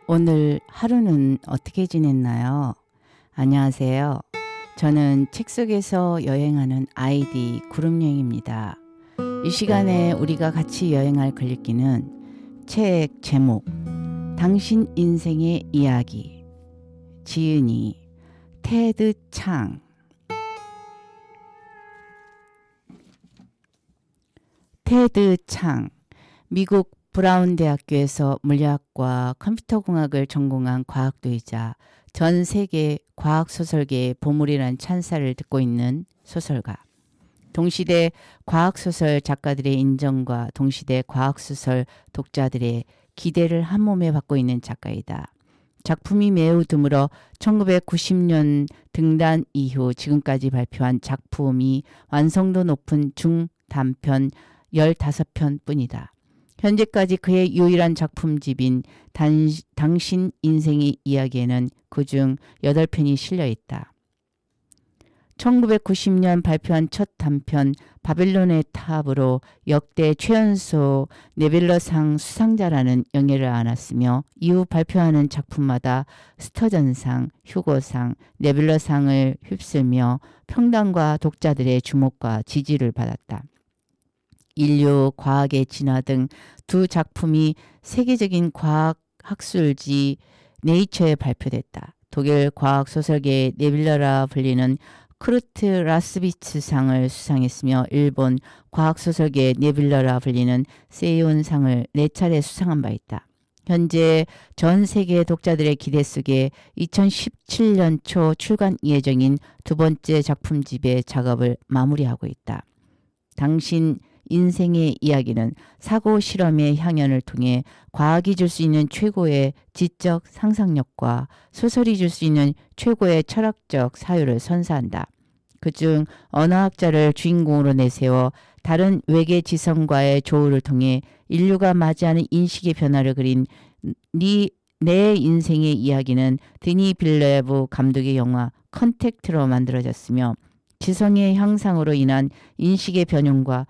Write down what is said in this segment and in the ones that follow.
오늘 하루는 어떻게 지냈나요? 안녕하세요. 저는 책 속에서 여행하는 아이디 구름여행입니다. 이 시간에 우리가 같이 여행할 글읽기는 책 제목 당신 인생의 이야기 지은이 테드 창. 테드 창, 미국 브라운 대학교에서 물리학과 컴퓨터공학을 전공한 과학도이자 전 세계 과학소설계의 보물이란 찬사를 듣고 있는 소설가. 동시대 과학소설 작가들의 인정과 동시대 과학소설 독자들의 기대를 한 몸에 받고 있는 작가이다. 작품이 매우 드물어 1990년 등단 이후 지금까지 발표한 작품이 완성도 높은 중단편 15편 뿐이다. 현재까지 그의 유일한 작품집인 당신 인생의 이야기에는 그중 8편이 실려있다. 1990년 발표한 첫 단편 바빌론의 탑으로 역대 최연소 네뷸러상 수상자라는 영예를 안았으며 이후 발표하는 작품마다 스터전상, 휴고상, 네뷸러상을 휩쓸며 평단과 독자들의 주목과 지지를 받았다. 인류, 과학의 진화 등 두 작품이 세계적인 과학 학술지 네이처에 발표됐다. 독일 과학 소설계의 네뷸러라 불리는 크루트 라스비츠상을 수상했으며 일본 과학 소설계의 네뷸러라 불리는 세이온상을 4차례 수상한 바 있다. 현재 전 세계 독자들의 기대 속에 2017년 초 출간 예정인 두 번째 작품집의 작업을 마무리하고 있다. 당신 인생의 이야기는 사고 실험의 향연을 통해 과학이 줄 수 있는 최고의 지적 상상력과 소설이 줄 수 있는 최고의 철학적 사유를 선사한다. 그중 언어학자를 주인공으로 내세워 다른 외계 지성과의 조우를 통해 인류가 맞이하는 인식의 변화를 그린 내 인생의 이야기는 드니 빌레브 감독의 영화 컨택트로 만들어졌으며 지성의 향상으로 인한 인식의 변형과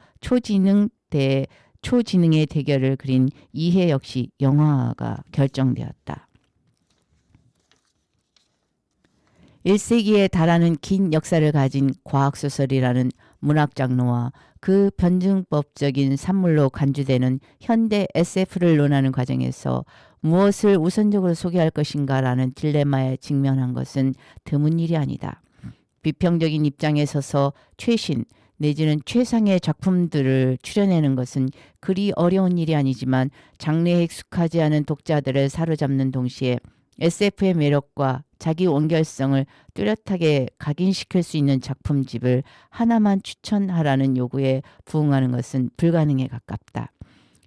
초지능의 대결을 그린 이해 역시 영화화가 결정되었다. 1세기에 달하는 긴 역사를 가진 과학소설이라는 문학 장르와 그 변증법적인 산물로 간주되는 현대 SF를 논하는 과정에서 무엇을 우선적으로 소개할 것인가라는 딜레마에 직면한 것은 드문 일이 아니다. 비평적인 입장에 서서 최신 내지는 최상의 작품들을 추려내는 것은 그리 어려운 일이 아니지만 장르에 익숙하지 않은 독자들을 사로잡는 동시에 SF의 매력과 자기 원결성을 뚜렷하게 각인시킬 수 있는 작품집을 하나만 추천하라는 요구에 부응하는 것은 불가능에 가깝다.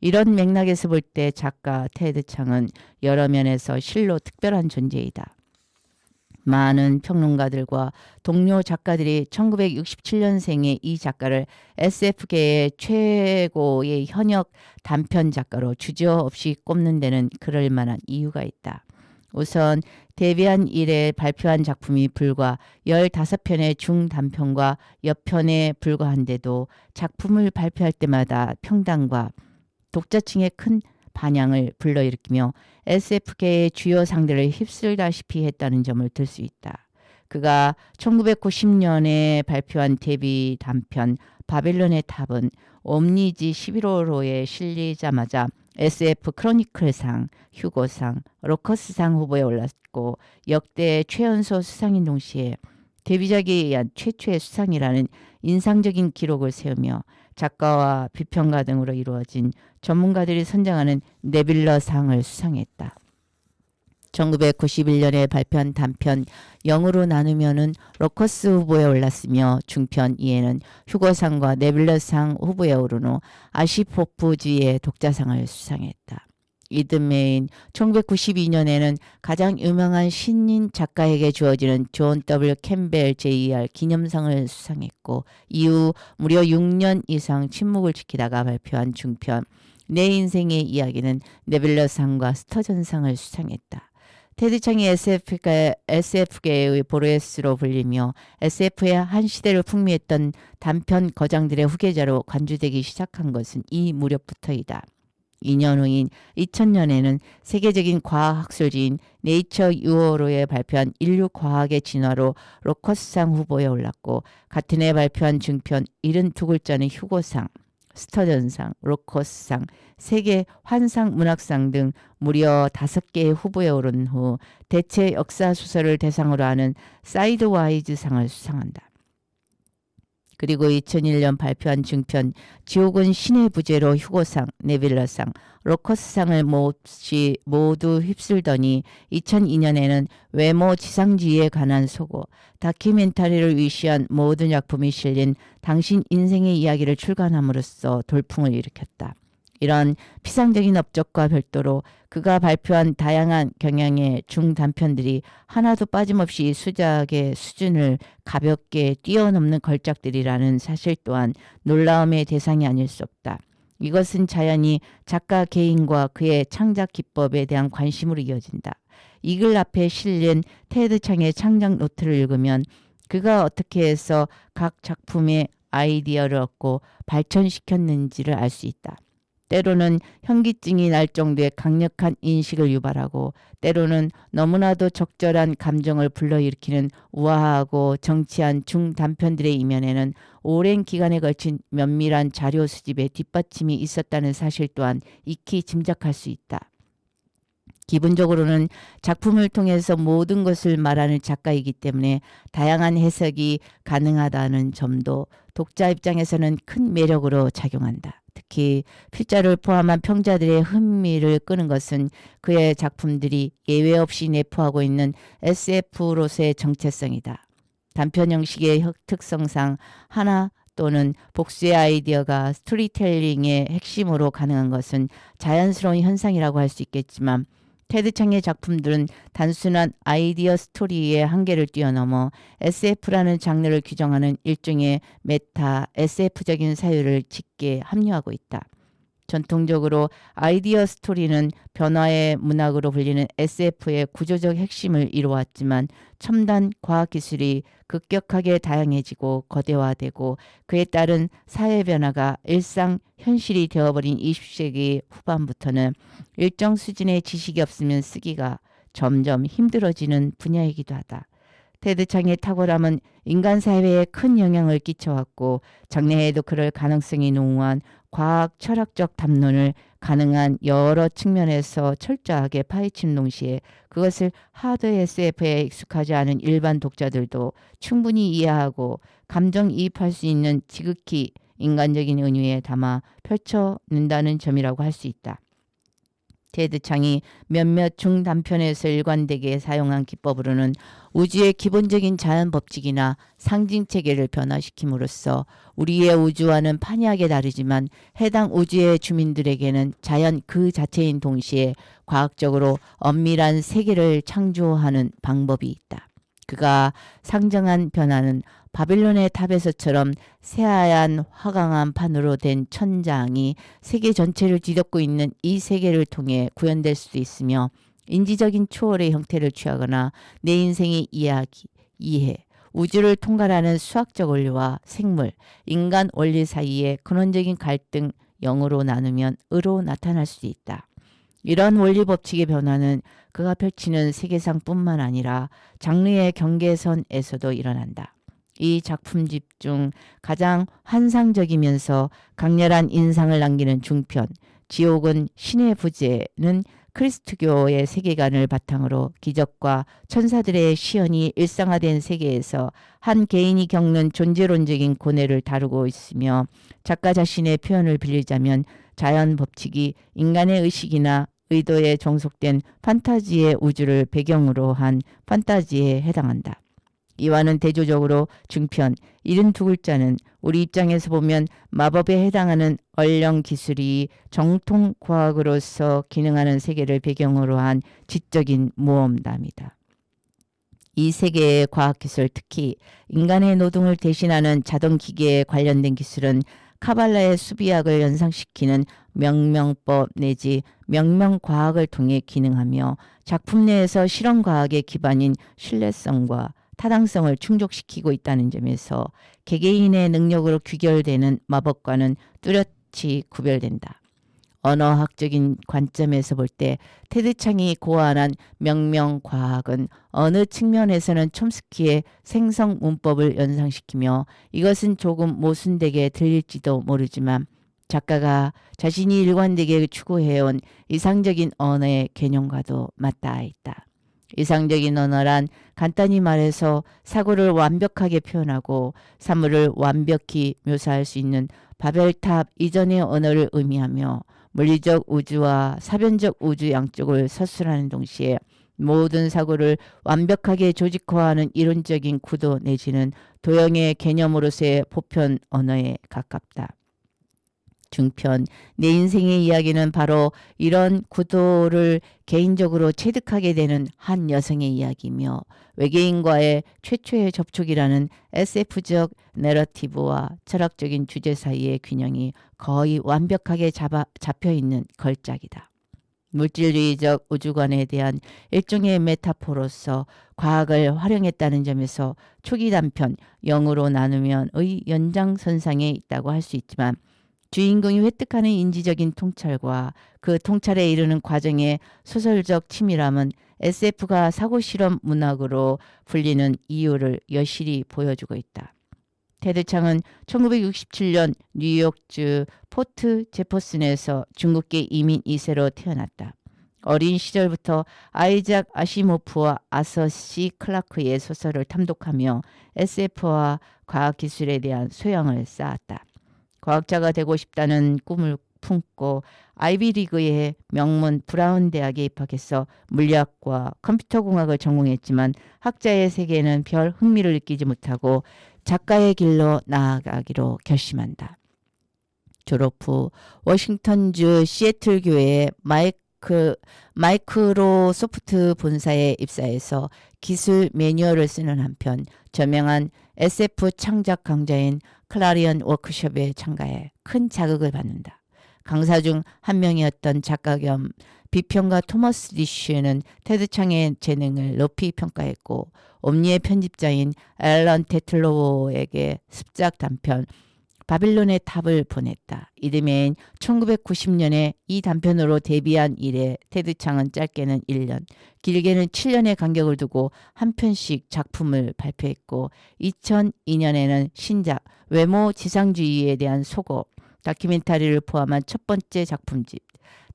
이런 맥락에서 볼 때 작가 테드 창은 여러 면에서 실로 특별한 존재이다. 많은 평론가들과 동료 작가들이 1967년생의 이 작가를 SF계의 최고의 현역 단편 작가로 주저없이 꼽는 데는 그럴 만한 이유가 있다. 우선 데뷔한 이래 발표한 작품이 불과 15편의 중단편과 여편에 불과한데도 작품을 발표할 때마다 평단과 독자층의 큰 반향을 불러일으키며 SF계의 주요 상들을 휩쓸다시피 했다는 점을 들 수 있다. 그가 1990년에 발표한 데뷔 단편 바빌론의 탑은 옴니지 11호로에 실리자마자 SF 크로니클상, 휴고상, 로커스상 후보에 올랐고 역대 최연소 수상인 동시에 데뷔작에 의한 최초의 수상이라는 인상적인 기록을 세우며 작가와 비평가 등으로 이루어진 전문가들이 선정하는 네뷸러상을 수상했다. 1991년에 발표한 단편 영으로 나누면은 로커스 후보에 올랐으며 중편 이에는 휴고상과 네뷸러상 후보에 오른 후 아시포프주의 독자상을 수상했다. 이듬해인 1992년에는 가장 유명한 신인 작가에게 주어지는 존 W. 캠벨 JR 기념상을 수상했고 이후 무려 6년 이상 침묵을 지키다가 발표한 중편 내 인생의 이야기는 네뷸러상과 스터전상을 수상했다. 테드 창이 SF계의 보르헤스로 불리며 SF의 한 시대를 풍미했던 단편 거장들의 후계자로 간주되기 시작한 것은 이 무렵부터이다. 2년 후인 2000년에는 세계적인 과학학술지인 네이처 유어로에 발표한 인류 과학의 진화로 로커스상 후보에 올랐고 같은 해 발표한 중편 72글자는 휴고상, 스터전상, 로커스상, 세계 환상 문학상 등 무려 5개의 후보에 오른 후 대체 역사 소설을 대상으로 하는 사이드와이즈상을 수상한다. 그리고 2001년 발표한 중편 지옥은 신의 부재로 휴고상, 네빌러상, 로커스상을 모두 휩쓸더니 2002년에는 외모 지상주의에 관한 소고, 다큐멘터리를 위시한 모든 작품이 실린 당신 인생의 이야기를 출간함으로써 돌풍을 일으켰다. 이런 피상적인 업적과 별도로 그가 발표한 다양한 경향의 중단편들이 하나도 빠짐없이 수작의 수준을 가볍게 뛰어넘는 걸작들이라는 사실 또한 놀라움의 대상이 아닐 수 없다. 이것은 자연히 작가 개인과 그의 창작 기법에 대한 관심으로 이어진다. 이 글 앞에 실린 테드 창의 창작 노트를 읽으면 그가 어떻게 해서 각 작품의 아이디어를 얻고 발전시켰는지를 알 수 있다. 때로는 현기증이 날 정도의 강력한 인식을 유발하고 때로는 너무나도 적절한 감정을 불러일으키는 우아하고 정치한 중단편들의 이면에는 오랜 기간에 걸친 면밀한 자료 수집의 뒷받침이 있었다는 사실 또한 익히 짐작할 수 있다. 기본적으로는 작품을 통해서 모든 것을 말하는 작가이기 때문에 다양한 해석이 가능하다는 점도 독자 입장에서는 큰 매력으로 작용한다. 특히 필자를 포함한 평자들의 흥미를 끄는 것은 그의 작품들이 예외 없이 내포하고 있는 SF로서의 정체성이다. 단편 형식의 특성상 하나 또는 복수의 아이디어가 스토리텔링의 핵심으로 가능한 것은 자연스러운 현상이라고 할 수 있겠지만 테드 창의 작품들은 단순한 아이디어 스토리의 한계를 뛰어넘어 SF라는 장르를 규정하는 일종의 메타 SF적인 사유를 짙게 합류하고 있다. 전통적으로 아이디어 스토리는 변화의 문학으로 불리는 SF의 구조적 핵심을 이루어왔지만 첨단 과학기술이 급격하게 다양해지고 거대화되고 그에 따른 사회 변화가 일상 현실이 되어버린 20세기 후반부터는 일정 수준의 지식이 없으면 쓰기가 점점 힘들어지는 분야이기도 하다. 테드 창의 탁월함은 인간 사회에 큰 영향을 끼쳐왔고 장래에도 그럴 가능성이 농후한 과학 철학적 담론을 가능한 여러 측면에서 철저하게 파헤친 동시에 그것을 하드 SF에 익숙하지 않은 일반 독자들도 충분히 이해하고 감정이입할 수 있는 지극히 인간적인 은유에 담아 펼쳐낸다는 점이라고 할 수 있다. 테드 창이 몇몇 중단편에서 일관되게 사용한 기법으로는 우주의 기본적인 자연 법칙이나 상징 체계를 변화시킴으로써 우리의 우주와는 판이하게 다르지만 해당 우주의 주민들에게는 자연 그 자체인 동시에 과학적으로 엄밀한 세계를 창조하는 방법이 있다. 그가 상정한 변화는 바빌론의 탑에서처럼 새하얀 화강암 판으로 된 천장이 세계 전체를 뒤덮고 있는 이 세계를 통해 구현될 수도 있으며 인지적인 초월의 형태를 취하거나 내 인생의 이야기, 이해, 우주를 통괄하는 수학적 원리와 생물, 인간 원리 사이의 근원적인 갈등 0으로 나누면 으로 나타날 수도 있다. 이런 원리 법칙의 변화는 그가 펼치는 세계상뿐만 아니라 장르의 경계선에서도 일어난다. 이 작품집 중 가장 환상적이면서 강렬한 인상을 남기는 중편 지옥은 신의 부재는 그리스도교의 세계관을 바탕으로 기적과 천사들의 시연이 일상화된 세계에서 한 개인이 겪는 존재론적인 고뇌를 다루고 있으며 작가 자신의 표현을 빌리자면 자연 법칙이 인간의 의식이나 의도에 종속된 판타지의 우주를 배경으로 한 판타지에 해당한다. 이와는 대조적으로 중편 72글자는 우리 입장에서 보면 마법에 해당하는 얼령 기술이 정통 과학으로서 기능하는 세계를 배경으로 한 지적인 모험담이다. 이 세계의 과학기술, 특히 인간의 노동을 대신하는 자동기계에 관련된 기술은 카발라의 수비학을 연상시키는 명명법 내지 명명과학을 통해 기능하며 작품 내에서 실험과학의 기반인 신뢰성과 타당성을 충족시키고 있다는 점에서 개개인의 능력으로 귀결되는 마법과는 뚜렷이 구별된다. 언어학적인 관점에서 볼 때 테드 창이 고안한 명명과학은 어느 측면에서는 촘스키의 생성 문법을 연상시키며 이것은 조금 모순되게 들릴지도 모르지만 작가가 자신이 일관되게 추구해온 이상적인 언어의 개념과도 맞닿아 있다. 이상적인 언어란 간단히 말해서 사고를 완벽하게 표현하고 사물을 완벽히 묘사할 수 있는 바벨탑 이전의 언어를 의미하며 물리적 우주와 사변적 우주 양쪽을 서술하는 동시에 모든 사고를 완벽하게 조직화하는 이론적인 구도 내지는 도형의 개념으로서의 보편 언어에 가깝다. 중편 내 인생의 이야기는 바로 이런 구도를 개인적으로 체득하게 되는 한 여성의 이야기이며 외계인과의 최초의 접촉이라는 SF적 내러티브와 철학적인 주제 사이의 균형이 거의 완벽하게 잡혀있는 걸작이다. 물질주의적 우주관에 대한 일종의 메타포로서 과학을 활용했다는 점에서 초기 단편 0으로 나누면의 연장선상에 있다고 할 수 있지만 주인공이 획득하는 인지적인 통찰과 그 통찰에 이르는 과정의 소설적 치밀함은 SF가 사고실험 문학으로 불리는 이유를 여실히 보여주고 있다. 테드 창은 1967년 뉴욕주 포트 제퍼슨에서 중국계 이민 2세로 태어났다. 어린 시절부터 아이작 아시모프와 아서 C 클라크의 소설을 탐독하며 SF와 과학기술에 대한 소양을 쌓았다. 과학자가 되고 싶다는 꿈을 품고 아이비리그의 명문 브라운 대학에 입학해서 물리학과 컴퓨터공학을 전공했지만 학자의 세계에는 별 흥미를 느끼지 못하고 작가의 길로 나아가기로 결심한다. 졸업 후 워싱턴주 시애틀 교회의 마이크로소프트 본사에 입사해서 기술 매뉴얼을 쓰는 한편 저명한 SF 창작 강좌인 클라리언 워크숍에 참가해 큰 자극을 받는다. 강사 중 한 명이었던 작가 겸 비평가 토머스 디쉬는 테드 창의 재능을 높이 평가했고 옴니의 편집자인 앨런 테틀로우에게 습작 단편 바빌론의 탑을 보냈다. 이듬해인 1990년에 이 단편으로 데뷔한 이래 테드 창은 짧게는 1년, 길게는 7년의 간격을 두고 한 편씩 작품을 발표했고 2002년에는 신작 외모 지상주의에 대한 속어 다큐멘터리를 포함한 첫 번째 작품집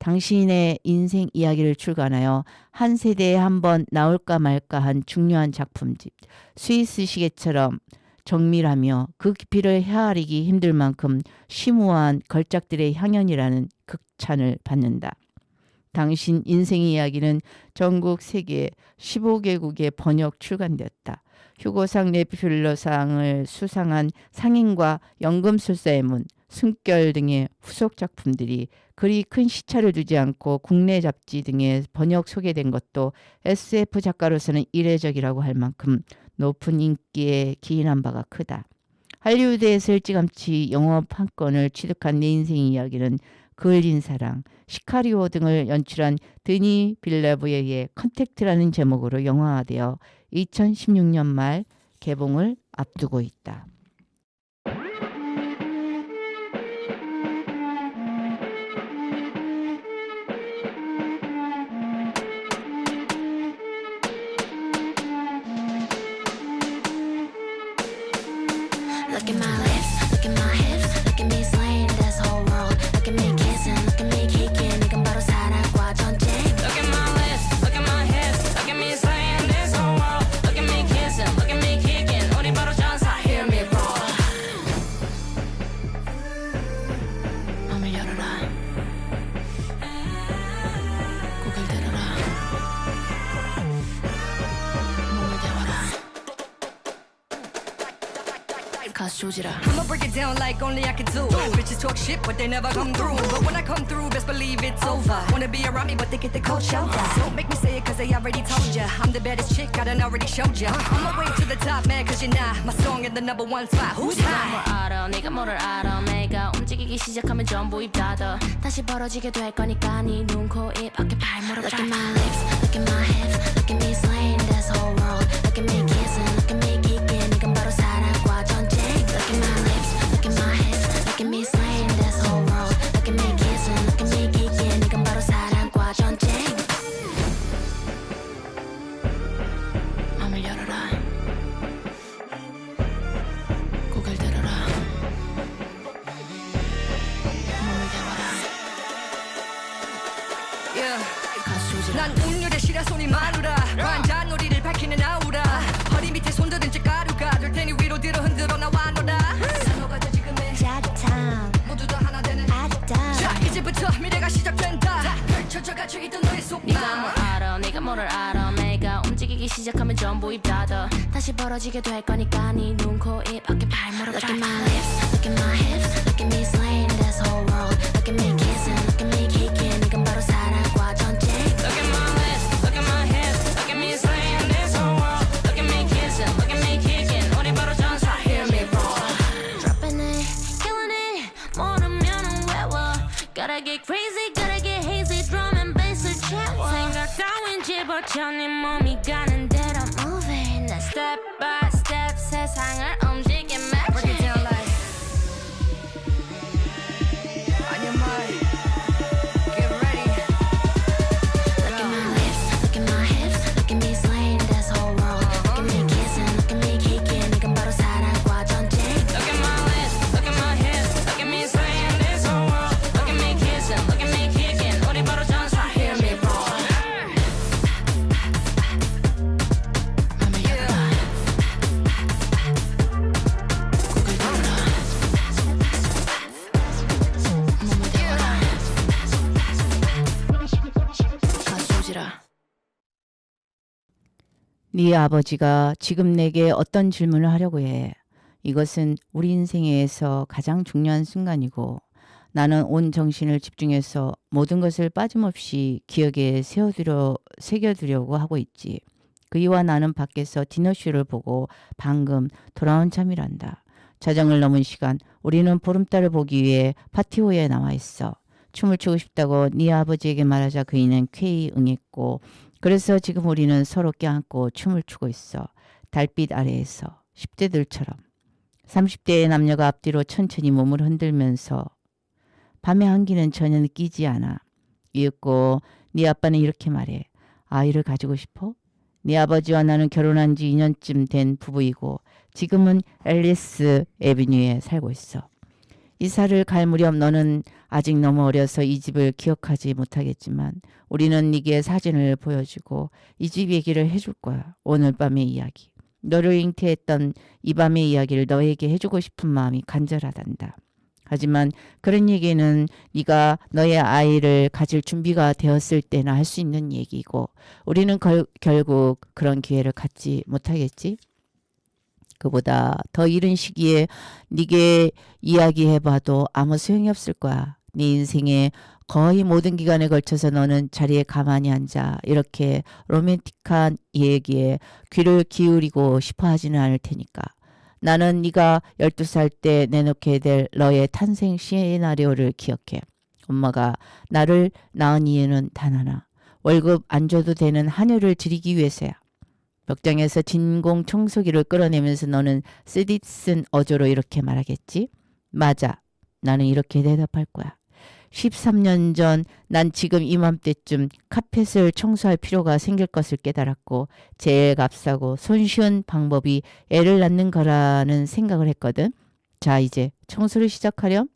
당신의 인생 이야기를 출간하여 한 세대에 한 번 나올까 말까 한 중요한 작품집 스위스 시계처럼 정밀하며 그 깊이를 헤아리기 힘들 만큼 심오한 걸작들의 향연이라는 극찬을 받는다. 당신 인생 이야기는 전국 세계 15개국에 번역 출간되었다. 휴고상 네뷸러상을 수상한 상인과 연금술사의 문, 숨결 등의 후속 작품들이 그리 큰 시차를 두지 않고 국내 잡지 등에 번역 소개된 것도 SF 작가로서는 이례적이라고 할 만큼 높은 인기에 기인한 바가 크다. 할리우드에서 일찌감치 영업 한 건을 취득한 내 인생 이야기는 그을린 사랑, 시카리오 등을 연출한 드니 빌레브에 의해 컨택트라는 제목으로 영화화되어 2016년 말 개봉을 앞두고 있다. Look at my lips, look at my hips, look at me slaying this whole world. Look at me kissing, look at me kicking. 이건 바로 사랑과 전쟁. Look at my lips, look at my hips, look at me slaying this whole world. Look at me kissing, look at me kicking. 우리 바로 전사, hear me roar. 마음을 열어라. 고개를 들어라. 몸을 데워라. Cause 조지라. I'ma break it down like only I can do. Bitches talk shit, but they never come through. But when I come through, best believe it's over. Wanna be around me, but they get the cold shoulder. Don't make me say it, cause they already told ya. I'm the baddest chick, I done already showed ya. On my way to the top, man, cause you're not. My song in the #1 spot. Who's 네가 high? 뭘 알아, 네가 뭐를 알아. 내가 움직이기 시작하면 전부 입 닫아. 다시 벌어지게 될 거니까 네 눈, 코, 입, 어깨, 발, 무릎. Look at my lips, look at my hips, look at me slaying this whole world. Look at me kissing, look at me kicking. 이건 바로 사랑과 전쟁. Look at my lips, look at my hips, look at me slaying this whole world. Look at me kissing, look at me kicking. 난 운율의 시라 손이 마누라 관자놀이를 밝히는 아우라 허리 밑에 손들은 지 가루가 될 테니 위로 뒤로 흔들어 나와 너라 산호가 돼 지금의 짜릿함 모두 다 하나 되는 아리따 자 이제부터 미래가 시작된다 펼쳐져가지고 있던 너의 속마 네가 뭘 알아 내가 뭐를 알아 내가 움직이기 시작하면 전부 입 닫아 다시 벌어지게 될 거니까 네 눈, 코, 입, 어깨, 발, 무릎 Look at my lips, look at my hips Look at me slaying this whole world Look at me kissing, look at me kicking 이건 바로 사랑과 전쟁 Look at my lips, look at my hips Look at me slaying this whole world Look at me kissing, look at me kicking 우리 바로 전사 Hear me roar Dropping it, killing it 모르면은 외워 Gotta get crazy, gotta get hazy Drum and bass을 채워 생각 따윈 집어쳐 네 몸이 가는 대로 moving 난 step by step 세상을 움직인 Break it magic down like On your mind Get ready Look at my lips, look at my hips Look at me slaying this whole world Look at me kissing, look at me kicking 이건 바로 사랑과 전쟁 Look at my lips, look at my hips Look at me slaying this whole world Look at me kissing, look at me kicking 우리 바로 전사 Hear me roar 네 아버지가 지금 내게 어떤 질문을 하려고 해. 이것은 우리 인생에서 가장 중요한 순간이고 나는 온 정신을 집중해서 모든 것을 빠짐없이 기억에 새겨두려고 하고 있지. 그이와 나는 밖에서 디너쇼를 보고 방금 돌아온 참이란다. 자정을 넘은 시간 우리는 보름달을 보기 위해 파티호에 나와 있어. 춤을 추고 싶다고 네 아버지에게 말하자 그이는 쾌히 응했고 그래서 지금 우리는 서로 껴안고 춤을 추고 있어. 달빛 아래에서 10대들처럼. 30대의 남녀가 앞뒤로 천천히 몸을 흔들면서 밤의 한기는 전혀 느끼지 않아. 이윽고 네 아빠는 이렇게 말해. 아이를 가지고 싶어? 네 아버지와 나는 결혼한 지 2년쯤 된 부부이고 지금은 앨리스 애비뉴에 살고 있어. 이사를 갈 무렵 너는 아직 너무 어려서 이 집을 기억하지 못하겠지만 우리는 네게 사진을 보여주고 이 집 얘기를 해줄 거야. 오늘 밤의 이야기. 너를 잉태했던 이 밤의 이야기를 너에게 해주고 싶은 마음이 간절하단다. 하지만 그런 얘기는 네가 너의 아이를 가질 준비가 되었을 때나 할 수 있는 얘기고 우리는 결국 그런 기회를 갖지 못하겠지. 그보다 더 이른 시기에 네게 이야기해봐도 아무 소용이 없을 거야. 네 인생의 거의 모든 기간에 걸쳐서 너는 자리에 가만히 앉아 이렇게 로맨틱한 얘기에 귀를 기울이고 싶어 하지는 않을 테니까. 나는 네가 12살 때 내놓게 될 너의 탄생 시나리오를 기억해. 엄마가 나를 낳은 이유는 단 하나. 월급 안 줘도 되는 한여를 드리기 위해서야. 벽장에서 진공 청소기를 끌어내면서 너는 쓰디쓴 어조로 이렇게 말하겠지? 맞아. 나는 이렇게 대답할 거야. 13년 전 난 지금 이맘때쯤 카펫을 청소할 필요가 생길 것을 깨달았고 제일 값싸고 손쉬운 방법이 애를 낳는 거라는 생각을 했거든. 자, 이제 청소를 시작하렴.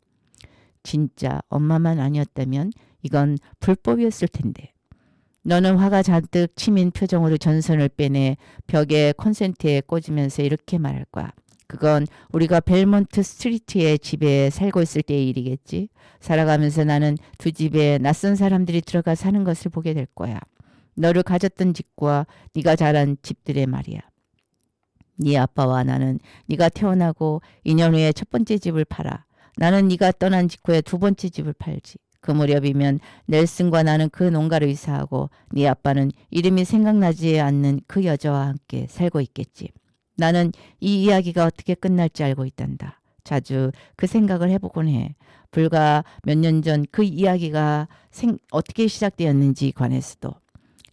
진짜 엄마만 아니었다면 이건 불법이었을 텐데. 너는 화가 잔뜩 치민 표정으로 전선을 빼내 벽에 콘센트에 꽂으면서 이렇게 말할 거야. 그건 우리가 벨몬트 스트리트의 집에 살고 있을 때의 일이겠지. 살아가면서 나는 두 집에 낯선 사람들이 들어가 사는 것을 보게 될 거야. 너를 가졌던 집과 네가 자란 집들의 말이야. 네 아빠와 나는 네가 태어나고 2년 후에 첫 번째 집을 팔아. 나는 네가 떠난 직후에 두 번째 집을 팔지. 그 무렵이면 넬슨과 나는 그 농가로 이사하고 네 아빠는 이름이 생각나지 않는 그 여자와 함께 살고 있겠지. 나는 이 이야기가 어떻게 끝날지 알고 있단다. 자주 그 생각을 해보곤 해. 불과 몇 년 전 그 이야기가 어떻게 시작되었는지 관해서도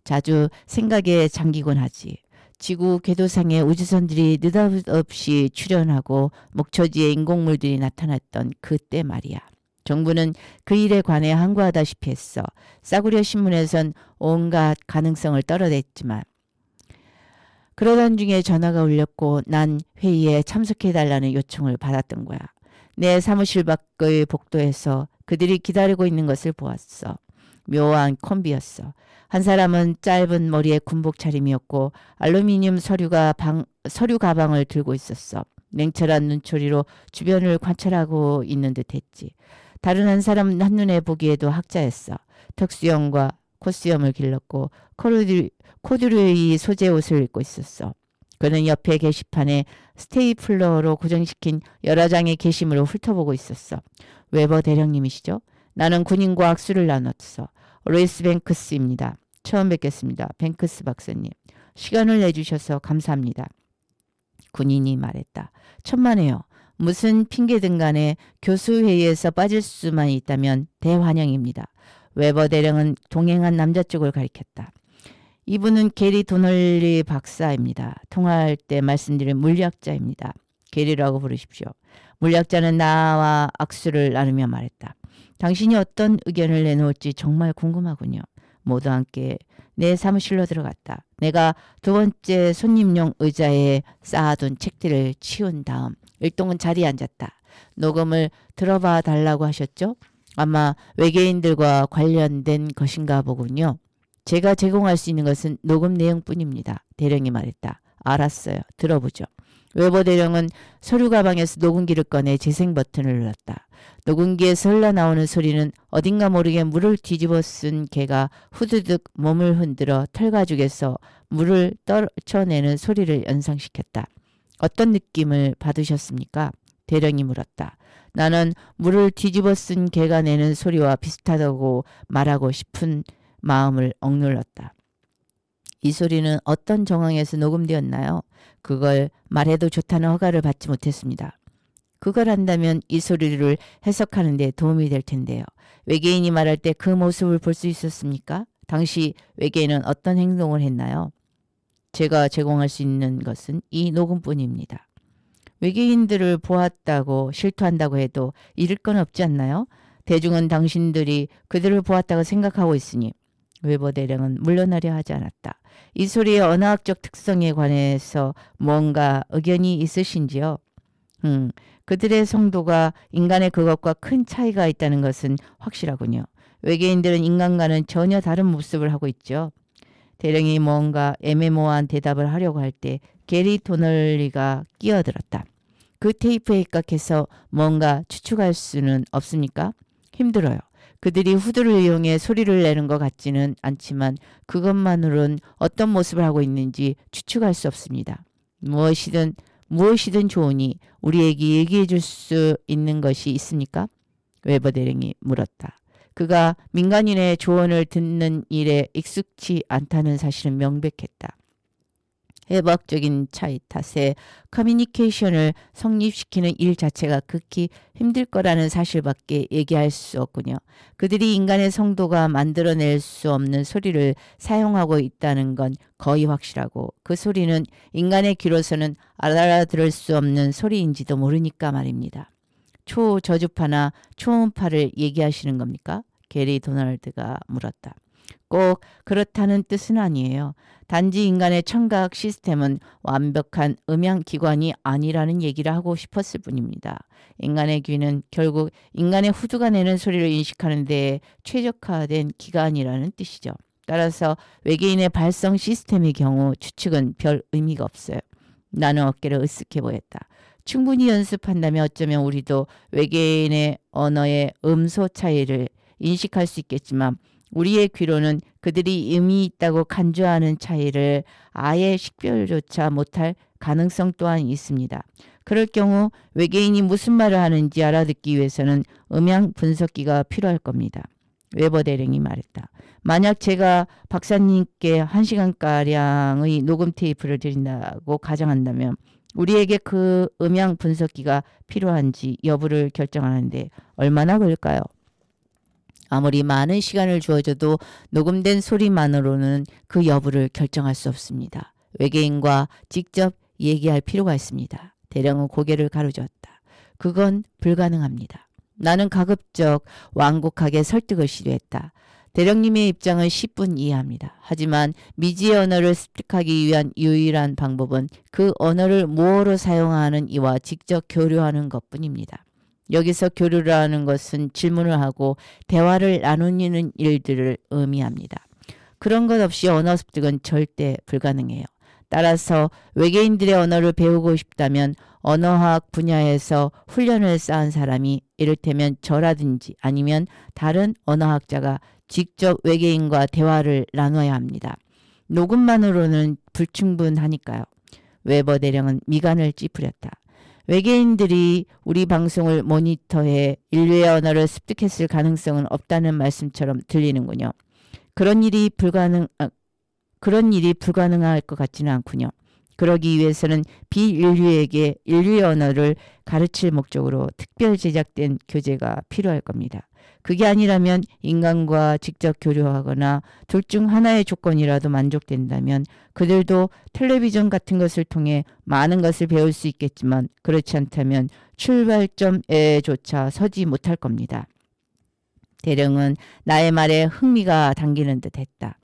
자주 생각에 잠기곤 하지. 지구 궤도상에 우주선들이 느닷없이 출현하고 목초지에 인공물들이 나타났던 그때 말이야. 정부는 그 일에 관해 항거하다시피 했어. 싸구려 신문에선 온갖 가능성을 떨어냈지만 그러던 중에 전화가 울렸고 난 회의에 참석해달라는 요청을 받았던 거야. 내 사무실 밖의 복도에서 그들이 기다리고 있는 것을 보았어. 묘한 콤비였어. 한 사람은 짧은 머리에 군복 차림이었고 알루미늄 서류 가방을 들고 있었어. 냉철한 눈초리로 주변을 관찰하고 있는 듯했지. 다른 한 사람은 한눈에 보기에도 학자였어. 턱수염과 콧수염을 길렀고 코듀로이 소재 옷을 입고 있었어. 그는 옆에 게시판에 스테이플러로 고정시킨 여러 장의 게시물을 훑어보고 있었어. 웨버 대령님이시죠? 나는 군인과 악수를 나눴어. 로이스 뱅크스입니다. 처음 뵙겠습니다. 뱅크스 박사님. 시간을 내주셔서 감사합니다. 군인이 말했다. 천만에요. 무슨 핑계든 간에 교수회의에서 빠질 수만 있다면 대환영입니다. 웨버 대령은 동행한 남자 쪽을 가리켰다. 이분은 게리 도널리 박사입니다. 통화할 때 말씀드린 물리학자입니다. 게리라고 부르십시오. 물리학자는 나와 악수를 나누며 말했다. 당신이 어떤 의견을 내놓을지 정말 궁금하군요. 모두 함께 내 사무실로 들어갔다. 내가 두 번째 손님용 의자에 쌓아둔 책들을 치운 다음 일동은 자리에 앉았다. 녹음을 들어봐 달라고 하셨죠? 아마 외계인들과 관련된 것인가 보군요. 제가 제공할 수 있는 것은 녹음 내용뿐입니다. 대령이 말했다. 알았어요. 들어보죠. 웨버 대령은 서류 가방에서 녹음기를 꺼내 재생 버튼을 눌렀다. 녹음기에서 흘러나오는 소리는 어딘가 모르게 물을 뒤집어 쓴 개가 후두둑 몸을 흔들어 털가죽에서 물을 떨쳐내는 소리를 연상시켰다. 어떤 느낌을 받으셨습니까? 대령이 물었다. 나는 물을 뒤집어 쓴 개가 내는 소리와 비슷하다고 말하고 싶은 마음을 억눌렀다. 이 소리는 어떤 정황에서 녹음되었나요? 그걸 말해도 좋다는 허가를 받지 못했습니다. 그걸 한다면 이 소리를 해석하는 데 도움이 될 텐데요. 외계인이 말할 때 그 모습을 볼 수 있었습니까? 당시 외계인은 어떤 행동을 했나요? 제가 제공할 수 있는 것은 이 녹음뿐입니다. 외계인들을 보았다고 실토한다고 해도 잃을 건 없지 않나요? 대중은 당신들이 그들을 보았다고 생각하고 있으니 웨버 대령은 물러나려 하지 않았다. 이 소리의 언어학적 특성에 관해서 뭔가 의견이 있으신지요? 그들의 성도가 인간의 그것과 큰 차이가 있다는 것은 확실하군요. 외계인들은 인간과는 전혀 다른 모습을 하고 있죠. 대령이 뭔가 애매모호한 대답을 하려고 할 때 게리 도널리가 끼어들었다. 그 테이프에 입각해서 뭔가 추측할 수는 없습니까? 힘들어요. 그들이 후드를 이용해 소리를 내는 것 같지는 않지만 그것만으로는 어떤 모습을 하고 있는지 추측할 수 없습니다. 무엇이든 좋으니 우리에게 얘기해 줄 수 있는 것이 있습니까? 웨버 대령이 물었다. 그가 민간인의 조언을 듣는 일에 익숙치 않다는 사실은 명백했다. 해박적인 차이 탓에 커뮤니케이션을 성립시키는 일 자체가 극히 힘들 거라는 사실밖에 얘기할 수 없군요. 그들이 인간의 성도가 만들어낼 수 없는 소리를 사용하고 있다는 건 거의 확실하고 그 소리는 인간의 귀로서는 알아들을 수 없는 소리인지도 모르니까 말입니다. 초저주파나 초음파를 얘기하시는 겁니까? 게리 도널드가 물었다. 꼭 그렇다는 뜻은 아니에요. 단지 인간의 청각 시스템은 완벽한 음향기관이 아니라는 얘기를 하고 싶었을 뿐입니다. 인간의 귀는 결국 인간의 후두가 내는 소리를 인식하는 데 최적화된 기관이라는 뜻이죠. 따라서 외계인의 발성 시스템의 경우 추측은 별 의미가 없어요. 나는 어깨를 으쓱해 보였다. 충분히 연습한다면 어쩌면 우리도 외계인의 언어의 음소 차이를 인식할 수 있겠지만 우리의 귀로는 그들이 의미 있다고 간주하는 차이를 아예 식별조차 못할 가능성 또한 있습니다. 그럴 경우 외계인이 무슨 말을 하는지 알아듣기 위해서는 음향 분석기가 필요할 겁니다. 웨버 대령이 말했다. 만약 제가 박사님께 1시간가량의 녹음 테이프를 드린다고 가정한다면 우리에게 그 음향 분석기가 필요한지 여부를 결정하는데 얼마나 걸릴까요? 아무리 많은 시간을 주어져도 녹음된 소리만으로는 그 여부를 결정할 수 없습니다. 외계인과 직접 얘기할 필요가 있습니다. 대령은 고개를 가로저었다. 그건 불가능합니다. 나는 가급적 완곡하게 설득을 시도했다. 대령님의 입장은 10분 이해합니다. 하지만 미지의 언어를 습득하기 위한 유일한 방법은 그 언어를 모어로 사용하는 이와 직접 교류하는 것뿐입니다. 여기서 교류를 하는 것은 질문을 하고 대화를 나누는 일들을 의미합니다. 그런 것 없이 언어 습득은 절대 불가능해요. 따라서 외계인들의 언어를 배우고 싶다면 언어학 분야에서 훈련을 쌓은 사람이 이를테면 저라든지 아니면 다른 언어학자가 직접 외계인과 대화를 나눠야 합니다. 녹음만으로는 불충분하니까요. 웨버 대령은 미간을 찌푸렸다. 외계인들이 우리 방송을 모니터해 인류의 언어를 습득했을 가능성은 없다는 말씀처럼 들리는군요. 그런 일이 불가능할 것 같지는 않군요. 그러기 위해서는 비인류에게 인류의 언어를 가르칠 목적으로 특별 제작된 교재가 필요할 겁니다. 그게 아니라면 인간과 직접 교류하거나 둘 중 하나의 조건이라도 만족된다면 그들도 텔레비전 같은 것을 통해 많은 것을 배울 수 있겠지만 그렇지 않다면 출발점에조차 서지 못할 겁니다. 대령은 나의 말에 흥미가 당기는 듯 했다.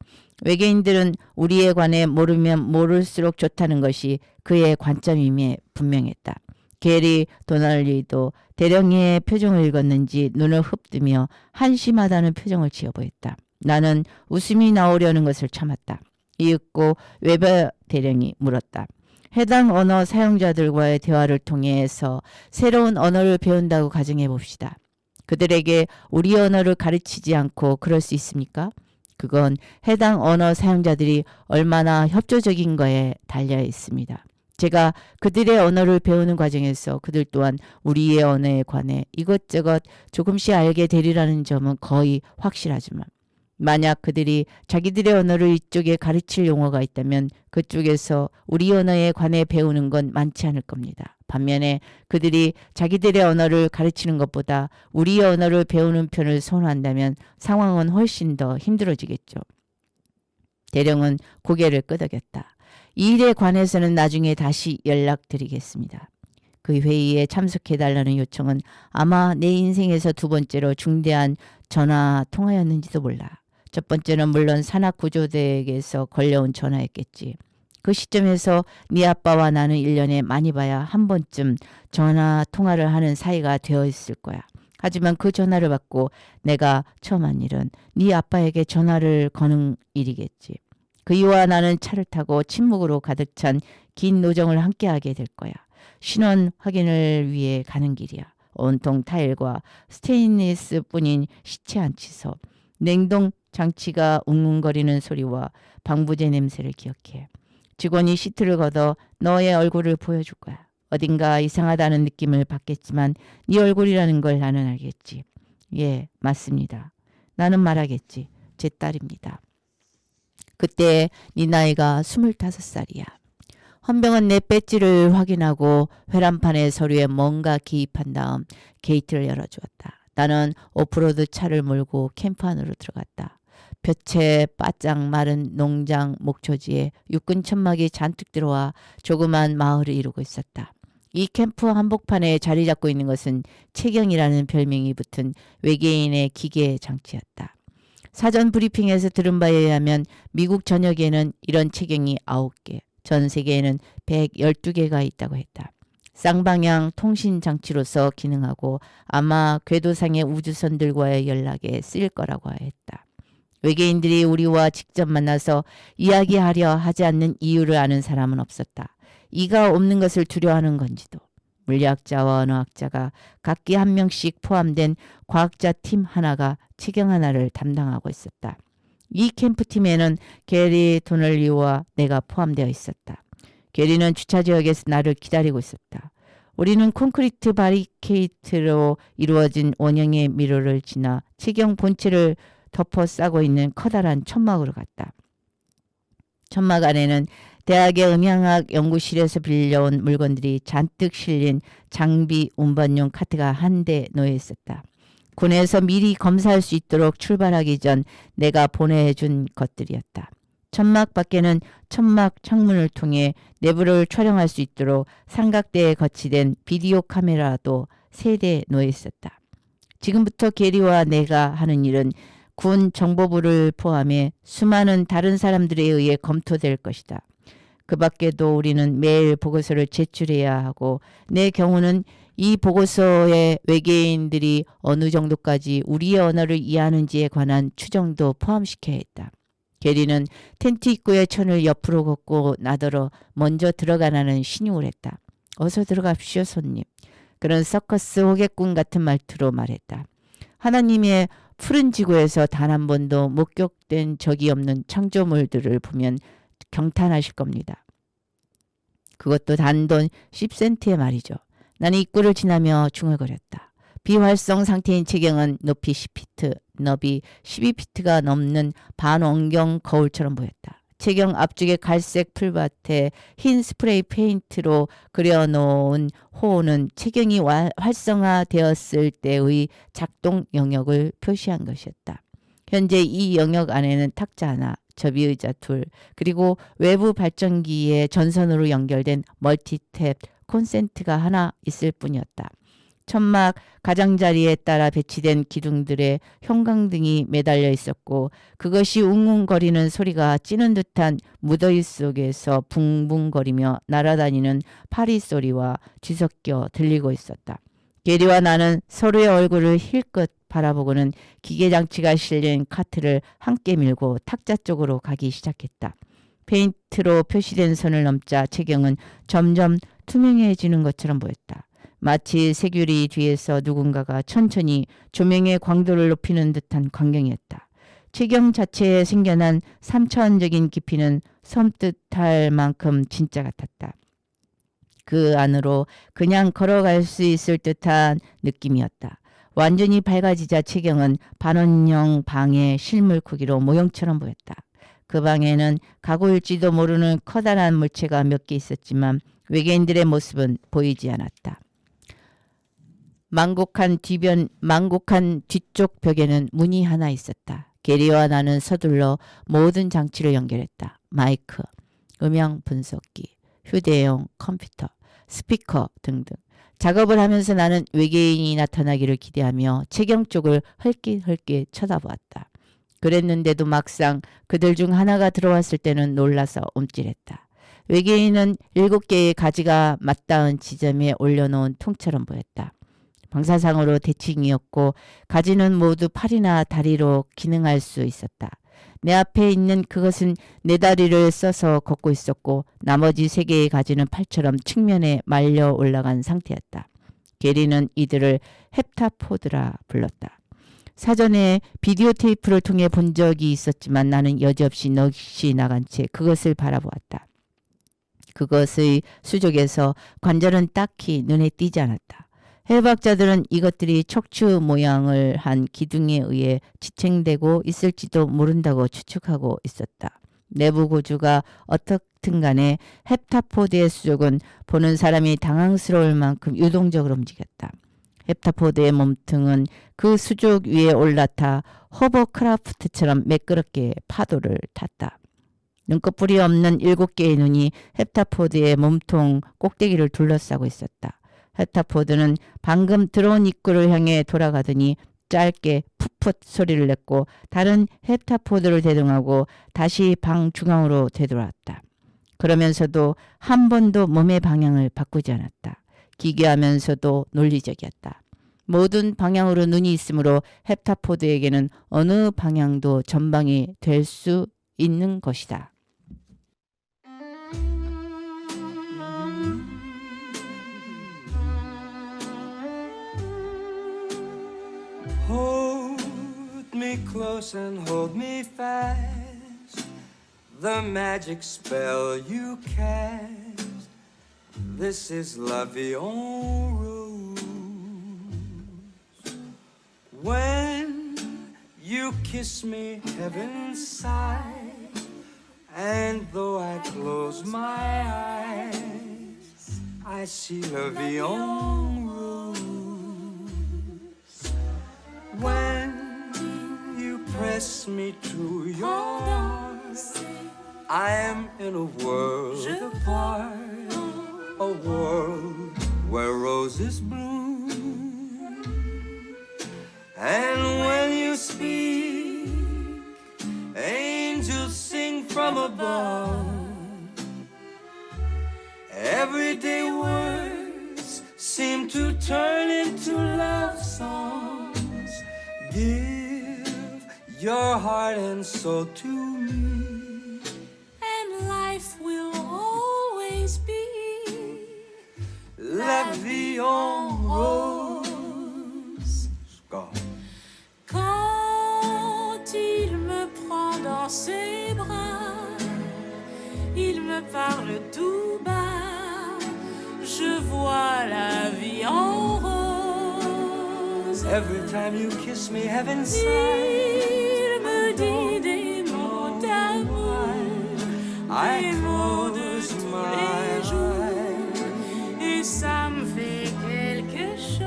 외계인들은 우리에 관해 모르면 모를수록 좋다는 것이 그의 관점임에 분명했다. 게리 도널리도 대령의 표정을 읽었는지 눈을 흡뜨며 한심하다는 표정을 지어 보였다. 나는 웃음이 나오려는 것을 참았다. 이윽고 웨버 대령이 물었다. 해당 언어 사용자들과의 대화를 통해서 새로운 언어를 배운다고 가정해 봅시다. 그들에게 우리 언어를 가르치지 않고 그럴 수 있습니까? 그건 해당 언어 사용자들이 얼마나 협조적인 거에 달려 있습니다. 제가 그들의 언어를 배우는 과정에서 그들 또한 우리의 언어에 관해 이것저것 조금씩 알게 되리라는 점은 거의 확실하지만 만약 그들이 자기들의 언어를 이쪽에 가르칠 용어가 있다면 그쪽에서 우리 언어에 관해 배우는 건 많지 않을 겁니다. 반면에 그들이 자기들의 언어를 가르치는 것보다 우리 언어를 배우는 편을 선호한다면 상황은 훨씬 더 힘들어지겠죠. 대령은 고개를 끄덕였다. 이 일에 관해서는 나중에 다시 연락드리겠습니다. 그 회의에 참석해달라는 요청은 아마 내 인생에서 두 번째로 중대한 전화 통화였는지도 몰라. 첫 번째는 물론 산악구조대에게서 걸려온 전화였겠지. 그 시점에서 네 아빠와 나는 1년에 많이 봐야 한 번쯤 전화 통화를 하는 사이가 되어 있을 거야. 하지만 그 전화를 받고 내가 처음 한 일은 네 아빠에게 전화를 거는 일이겠지. 그이와 나는 차를 타고 침묵으로 가득 찬 긴 노정을 함께하게 될 거야. 신원 확인을 위해 가는 길이야. 온통 타일과 스테인리스뿐인 시체 안치소, 냉동 장치가 웅웅거리는 소리와 방부제 냄새를 기억해. 직원이 시트를 걷어 너의 얼굴을 보여줄 거야. 어딘가 이상하다는 느낌을 받겠지만 네 얼굴이라는 걸 나는 알겠지. 예, 맞습니다. 나는 말하겠지. 제 딸입니다. 그때 네 나이가 25살이야. 헌병은 내 배지를 확인하고 회란판의 서류에 뭔가 기입한 다음 게이트를 열어주었다. 나는 오프로드 차를 몰고 캠프 안으로 들어갔다. 볕에 바짝 마른 농장 목초지에 육군 천막이 잔뜩 들어와 조그만 마을을 이루고 있었다. 이 캠프 한복판에 자리 잡고 있는 것은 채경이라는 별명이 붙은 외계인의 기계 장치였다. 사전 브리핑에서 들은 바에 의하면 미국 전역에는 이런 채경이 9개, 전 세계에는 112개가 있다고 했다. 쌍방향 통신 장치로서 기능하고 아마 궤도상의 우주선들과의 연락에 쓰일 거라고 했다. 외계인들이 우리와 직접 만나서 이야기하려 하지 않는 이유를 아는 사람은 없었다. 이가 없는 것을 두려워하는 건지도. 물리학자와 언어학자가 각기 한 명씩 포함된 과학자 팀 하나가 채경 하나를 담당하고 있었다. 이 캠프팀에는 게리 도널리와 내가 포함되어 있었다. 게리는 주차지역에서 나를 기다리고 있었다. 우리는 콘크리트 바리케이트로 이루어진 원형의 미로를 지나 채경 본체를 덮어 싸고 있는 커다란 천막으로 갔다. 천막 안에는 대학의 음향학 연구실에서 빌려온 물건들이 잔뜩 실린 장비 운반용 카트가 한 대 놓여 있었다. 군에서 미리 검사할 수 있도록 출발하기 전 내가 보내준 것들이었다. 천막 밖에는 천막 창문을 통해 내부를 촬영할 수 있도록 삼각대에 거치된 비디오 카메라도 3대 놓여 있었다. 지금부터 게리와 내가 하는 일은 군 정보부를 포함해 수많은 다른 사람들에 의해 검토될 것이다. 그 밖에도 우리는 매일 보고서를 제출해야 하고 내 경우는 이 보고서에 외계인들이 어느 정도까지 우리의 언어를 이해하는지에 관한 추정도 포함시켜야 했다. 게리는 텐트 입구에 천을 옆으로 걷고 나더러 먼저 들어가라는 신용을 했다. 어서 들어갑시오, 손님. 그런 서커스 호객꾼 같은 말투로 말했다. 하나님의 푸른 지구에서 단 한 번도 목격된 적이 없는 창조물들을 보면 경탄하실 겁니다. 그것도 단돈 10센트의 말이죠. 나는 입구를 지나며 중얼거렸다. 비활성 상태인 체경은 높이 10피트, 너비 12피트가 넘는 반원경 거울처럼 보였다. 체경 앞쪽의 갈색 풀밭에 흰 스프레이 페인트로 그려놓은 호는 체경이 활성화되었을 때의 작동 영역을 표시한 것이었다. 현재 이 영역 안에는 탁자 하나, 접이의자 둘, 그리고 외부 발전기에 전선으로 연결된 멀티탭 콘센트가 하나 있을 뿐이었다. 천막 가장자리에 따라 배치된 기둥들의 형광등이 매달려 있었고 그것이 웅웅거리는 소리가 찌는 듯한 무더위 속에서 붕붕거리며 날아다니는 파리 소리와 뒤섞여 들리고 있었다. 게리와 나는 서로의 얼굴을 힐끗 바라보고는 기계장치가 실린 카트를 함께 밀고 탁자 쪽으로 가기 시작했다. 페인트로 표시된 선을 넘자 체경은 점점 투명해지는 것처럼 보였다. 마치 세균이 뒤에서 누군가가 천천히 조명의 광도를 높이는 듯한 광경이었다. 체경 자체에 생겨난 3차원적인 깊이는 섬뜩할 만큼 진짜 같았다. 그 안으로 그냥 걸어갈 수 있을 듯한 느낌이었다. 완전히 밝아지자 체경은 반원형 방의 실물 크기로 모형처럼 보였다. 그 방에는 가구일지도 모르는 커다란 물체가 몇 개 있었지만 외계인들의 모습은 보이지 않았다. 망곡한 뒤쪽 벽에는 문이 하나 있었다. 게리와 나는 서둘러 모든 장치를 연결했다. 마이크, 음향 분석기, 휴대용 컴퓨터, 스피커 등등. 작업을 하면서 나는 외계인이 나타나기를 기대하며 체경 쪽을 헐깃헐깃 쳐다보았다. 그랬는데도 막상 그들 중 하나가 들어왔을 때는 놀라서 움찔했다. 외계인은 7개의 가지가 맞닿은 지점에 올려놓은 통처럼 보였다. 방사상으로 대칭이었고 가지는 모두 팔이나 다리로 기능할 수 있었다. 내 앞에 있는 그것은 네 다리를 써서 걷고 있었고 나머지 3개의 가지는 팔처럼 측면에 말려 올라간 상태였다. 게리는 이들을 헵타포드라 불렀다. 사전에 비디오 테이프를 통해 본 적이 있었지만 나는 여지없이 넋이 나간 채 그것을 바라보았다. 그것의 수족에서 관절은 딱히 눈에 띄지 않았다. 해부학자들은 이것들이 척추 모양을 한 기둥에 의해 지탱되고 있을지도 모른다고 추측하고 있었다. 내부 구조가 어떻든 간에 헵타포드의 수족은 보는 사람이 당황스러울 만큼 유동적으로 움직였다. 헵타포드의 몸통은 그 수족 위에 올라타 호버크라프트처럼 매끄럽게 파도를 탔다. 눈꺼풀이 없는 7개의 눈이 헵타포드의 몸통 꼭대기를 둘러싸고 있었다. 헵타포드는 방금 들어온 입구를 향해 돌아가더니 짧게 풋풋 소리를 냈고 다른 헵타포드를 대동하고 다시 방 중앙으로 되돌아왔다. 그러면서도 한 번도 몸의 방향을 바꾸지 않았다. 기괴하면서도 논리적이었다. 모든 방향으로 눈이 있으므로 헵타포드에게는 어느 방향도 전방이 될 수 있는 것이다. Hold me close and hold me fast. The magic spell you cast. This is La Vie en Rose. When you kiss me, heaven sighs. And though I close my eyes, I see La Vie en Rose. When you press me to your heart, I am in a world apart, a world where roses bloom. And when you speak, angels sing from above. Everyday words seem to turn your heart and soul to me. And life will always be La vie en rose. Go. quand il me prend dans ses bras, il me parle tout bas, je vois la vie en rose. Every time you kiss me, heaven sighs. Il me dit des mots d'amour, I des mots de close tous my les jours, eyes. et ça me fait quelque chose.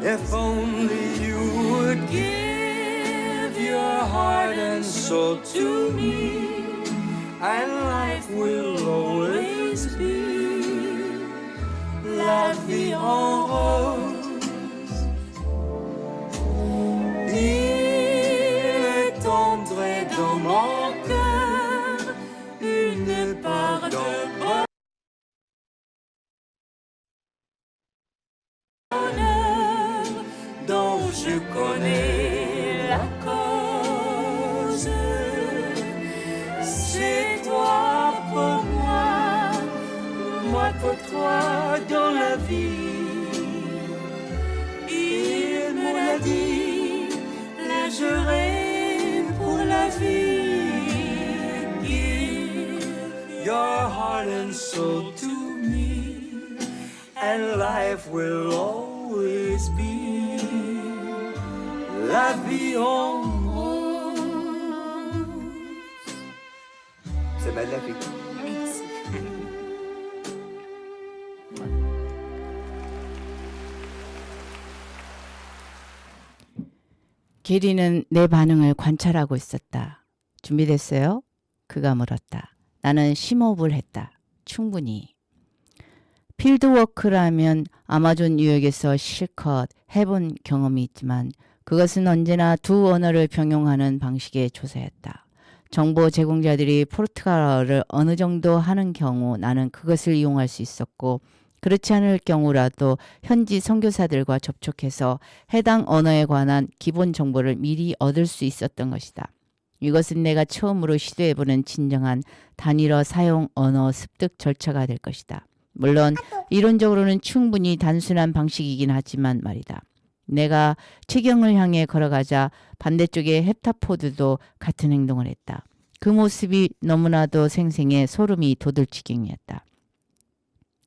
If only you would give your heart and soul to me, and life will always be la vie en rose. Il est entré dans mon cœur une part de Bonheur dont je connais la cause. C'est toi pour moi, moi pour toi dans la vie. Il me l'a dit, là je rêve pour la vie. Give your heart and soul to me, and life will always be la vie en rose. C'est magnifique. 게리는 내 반응을 관찰하고 있었다. 준비됐어요? 그가 물었다. 나는 심호흡을 했다. 충분히. 필드워크라면 아마존 유역에서 실컷 해본 경험이 있지만 그것은 언제나 두 언어를 병용하는 방식의 조사였다. 정보 제공자들이 포르투갈어를 어느 정도 하는 경우 나는 그것을 이용할 수 있었고 그렇지 않을 경우라도 현지 선교사들과 접촉해서 해당 언어에 관한 기본 정보를 미리 얻을 수 있었던 것이다. 이것은 내가 처음으로 시도해보는 진정한 단일어 사용 언어 습득 절차가 될 것이다. 물론 이론적으로는 충분히 단순한 방식이긴 하지만 말이다. 내가 최경을 향해 걸어가자 반대쪽의 헵타포드도 같은 행동을 했다. 그 모습이 너무나도 생생해 소름이 돋을 지경이었다.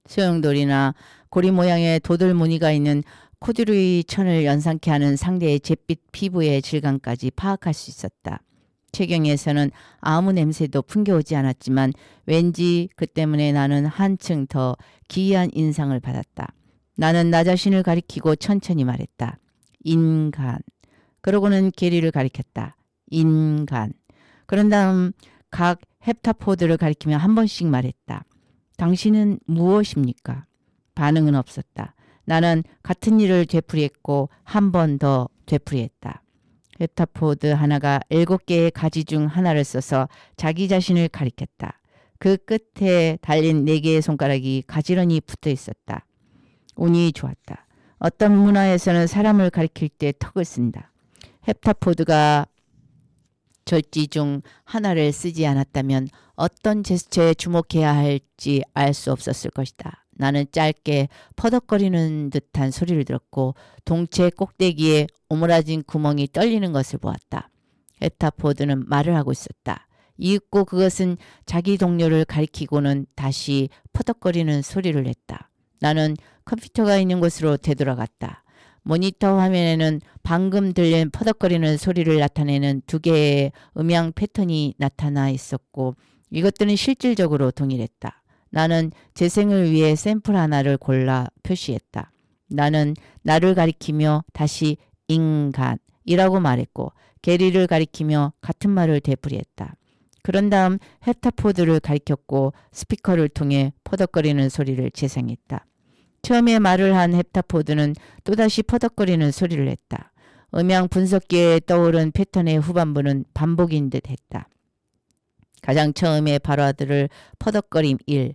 소용돌이나 고리 모양의 도돌 무늬가 있는 코듀로이 천을 연상케 하는 상대의 잿빛 피부의 질감까지 파악할 수 있었다. 최경에서는 아무 냄새도 풍겨오지 않았지만 왠지 그 때문에 나는 한층 더 기이한 인상을 받았다. 나는 나 자신을 가리키고 천천히 말했다. 인간. 그러고는 게리를 가리켰다. 인간. 그런 다음 각 헵타포드를 가리키며 한 번씩 말했다. 당신은 무엇입니까? 반응은 없었다. 나는 같은 일을 되풀이했고 한 번 더 되풀이했다. 헵타포드 하나가 7개의 가지 중 하나를 써서 자기 자신을 가리켰다. 그 끝에 달린 4개의 손가락이 가지런히 붙어 있었다. 운이 좋았다. 어떤 문화에서는 사람을 가리킬 때 턱을 쓴다. 헵타포드가 절지 중 하나를 쓰지 않았다면 어떤 제스처에 주목해야 할지 알 수 없었을 것이다. 나는 짧게 퍼덕거리는 듯한 소리를 들었고 동체 꼭대기에 오므라진 구멍이 떨리는 것을 보았다. 헵타포드는 말을 하고 있었다. 이윽고 그것은 자기 동료를 가리키고는 다시 퍼덕거리는 소리를 냈다. 나는 컴퓨터가 있는 곳으로 되돌아갔다. 모니터 화면에는 방금 들린 퍼덕거리는 소리를 나타내는 2개의 음향 패턴이 나타나 있었고 이것들은 실질적으로 동일했다. 나는 재생을 위해 샘플 하나를 골라 표시했다. 나는 나를 가리키며 다시 인간이라고 말했고 게리를 가리키며 같은 말을 되풀이했다. 그런 다음 헵타포드를 가리켰고 스피커를 통해 퍼덕거리는 소리를 재생했다. 처음에 말을 한 헵타포드는 또다시 퍼덕거리는 소리를 했다. 음향 분석기에 떠오른 패턴의 후반부는 반복인 듯 했다. 가장 처음에 발화들을 퍼덕거림 1,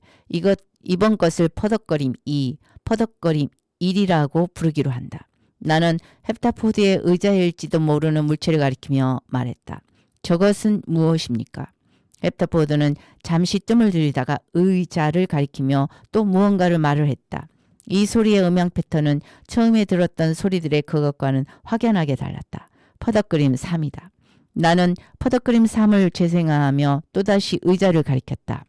이번 것을 퍼덕거림 2, 퍼덕거림 1이라고 부르기로 한다. 나는 헵타포드의 의자일지도 모르는 물체를 가리키며 말했다. 저것은 무엇입니까? 헵타포드는 잠시 뜸을 들이다가 의자를 가리키며 또 무언가를 말을 했다. 이 소리의 음향 패턴은 처음에 들었던 소리들의 그것과는 확연하게 달랐다. 퍼덕그림 3이다. 나는 퍼덕그림 3을 재생하며 또다시 의자를 가리켰다.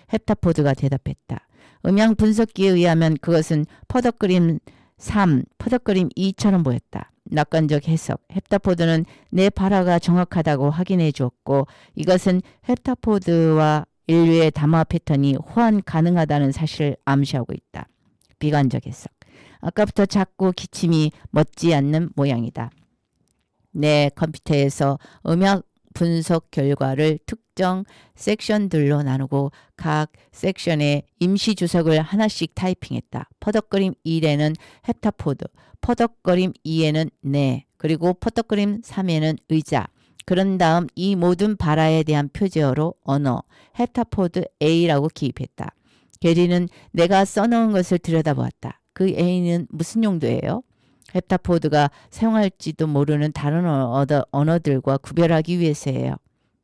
헵타포드가 대답했다. 음향 분석기에 의하면 그것은 퍼덕그림 3, 퍼덕그림 2처럼 보였다. 낙관적 해석. 헵타포드는 내 발화가 정확하다고 확인해 주었고 이것은 헵타포드와 인류의 담화 패턴이 호환 가능하다는 사실을 암시하고 있다. 비관적 해석. 아까부터 자꾸 기침이 멎지 않는 모양이다. 내 컴퓨터에서 음악 분석 결과를 특정 섹션들로 나누고 각 섹션에 임시 주석을 하나씩 타이핑했다. 퍼덕그림 1에는 헵타포드, 퍼덕그림 2에는 내, 그리고 퍼덕그림 3에는 의자. 그런 다음 이 모든 발화에 대한 표제어로 언어, 헵타포드 A라고 기입했다. 게리는 내가 써놓은 것을 들여다보았다. 그 A는 무슨 용도예요? 헵타포드가 사용할지도 모르는 다른 언어들과 구별하기 위해서예요.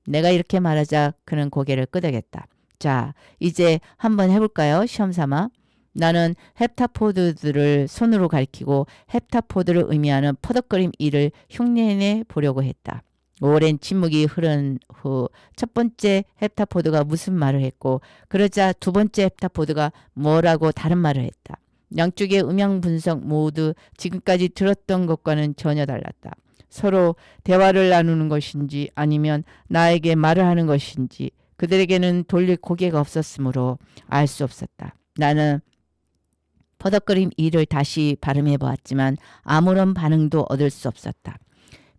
내가 이렇게 말하자 그는 고개를 끄덕였다. 자, 이제 한번 해볼까요? 시험삼아. 나는 헵타포드들을 손으로 가리키고 헵타포드를 의미하는 퍼덕그림 2를 흉내내 보려고 했다. 오랜 침묵이 흐른 후 첫 번째 헵타포드가 무슨 말을 했고 그러자 두 번째 헵타포드가 뭐라고 다른 말을 했다. 양쪽의 음향 분석 모두 지금까지 들었던 것과는 전혀 달랐다. 서로 대화를 나누는 것인지 아니면 나에게 말을 하는 것인지 그들에게는 돌릴 고개가 없었으므로 알 수 없었다. 나는 퍼덕그림 2를 다시 발음해 보았지만 아무런 반응도 얻을 수 없었다.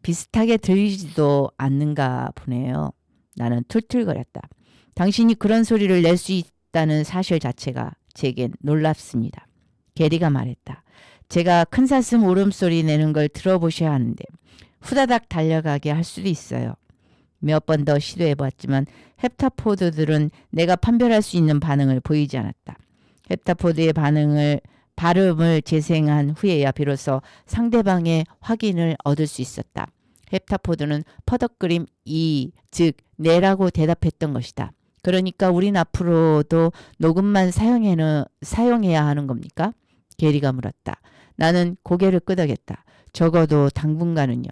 비슷하게 들리지도 않는가 보네요. 나는 툴툴거렸다. 당신이 그런 소리를 낼 수 있다는 사실 자체가 제겐 놀랍습니다. 게리가 말했다. 제가 큰 사슴 울음소리 내는 걸 들어보셔야 하는데 후다닥 달려가게 할 수도 있어요. 몇 번 더 시도해보았지만 헵타포드들은 내가 판별할 수 있는 반응을 보이지 않았다. 헵타포드의 발음을 재생한 후에야 비로소 상대방의 확인을 얻을 수 있었다. 헵타포드는 퍼덕그림 2, 즉 내라고 대답했던 것이다. 그러니까 우린 앞으로도 녹음만 사용해야 하는 겁니까? 게리가 물었다. 나는 고개를 끄덕였다. 적어도 당분간은요.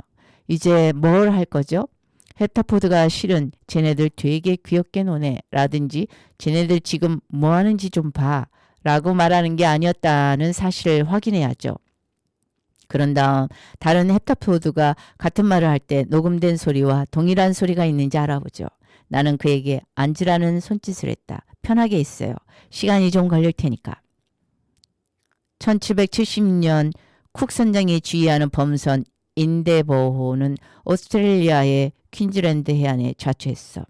이제 뭘 할 거죠? 헵타포드가 실은 쟤네들 되게 귀엽게 노네 라든지 쟤네들 지금 뭐 하는지 좀 봐 라고 말하는 게 아니었다는 사실을 확인해야죠. 그런 다음 다른 헵타포드가 같은 말을 할 때 녹음된 소리와 동일한 소리가 있는지 알아보죠. 나는 그에게 앉으라는 손짓을 했다. 편하게 있어요. 시간이 좀 걸릴 테니까. 1770년 쿡 선장이 지휘하는 범선 인데버호는 오스트레일리아의 퀸즐랜드 해안에 좌초했어.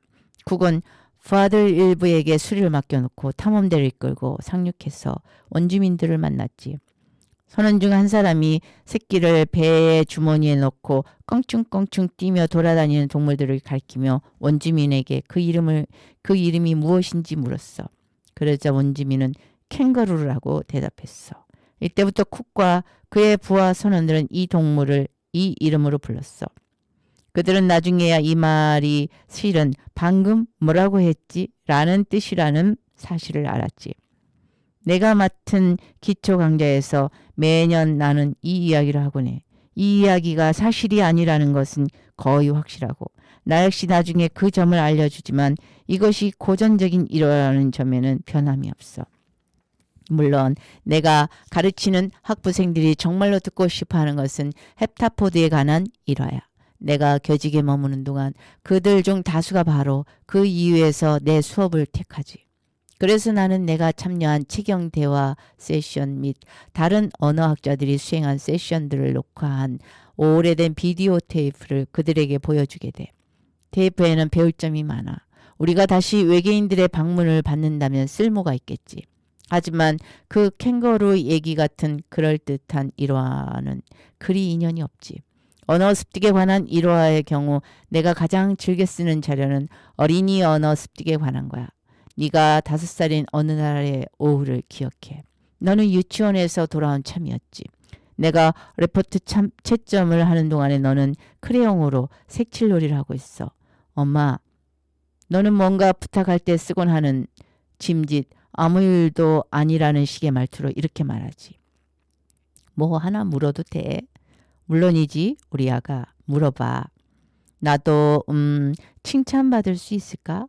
쿡은 부하들 일부에게 수리를 맡겨놓고 탐험대를 이끌고 상륙해서 원주민들을 만났지. 선원 중 한 사람이 새끼를 배의 주머니에 넣고 껑충껑충 뛰며 돌아다니는 동물들을 가리키며 원주민에게 그 이름이 무엇인지 물었어. 그러자 원주민은 캥거루라고 대답했어. 이때부터 쿡과 그의 부하 선원들은 이 동물을 이 이름으로 불렀어. 그들은 나중에야 이 말이 실은 방금 뭐라고 했지? 라는 뜻이라는 사실을 알았지. 내가 맡은 기초 강좌에서 매년 나는 이 이야기를 하곤 해. 이 이야기가 사실이 아니라는 것은 거의 확실하고 나 역시 나중에 그 점을 알려주지만 이것이 고전적인 일화라는 점에는 변함이 없어. 물론 내가 가르치는 학부생들이 정말로 듣고 싶어하는 것은 헵타포드에 관한 일화야. 내가 교직에 머무는 동안 그들 중 다수가 바로 그 이유에서 내 수업을 택하지. 그래서 나는 내가 참여한 체경 대화 세션 및 다른 언어학자들이 수행한 세션들을 녹화한 오래된 비디오 테이프를 그들에게 보여주게 돼. 테이프에는 배울 점이 많아. 우리가 다시 외계인들의 방문을 받는다면 쓸모가 있겠지. 하지만 그 캥거루 얘기 같은 그럴듯한 일화는 그리 인연이 없지. 언어 습득에 관한 일화의 경우 내가 가장 즐겨 쓰는 자료는 어린이 언어 습득에 관한 거야. 네가 5살인 어느 날의 오후를 기억해. 너는 유치원에서 돌아온 참이었지. 내가 레포트 채점을 하는 동안에 너는 크레용으로 색칠놀이를 하고 있어. 엄마, 너는 뭔가 부탁할 때 쓰곤 하는 짐짓 아무 일도 아니라는 식의 말투로 이렇게 말하지. 뭐 하나 물어도 돼? 물론이지, 우리 아가. 물어봐. 나도 칭찬받을 수 있을까?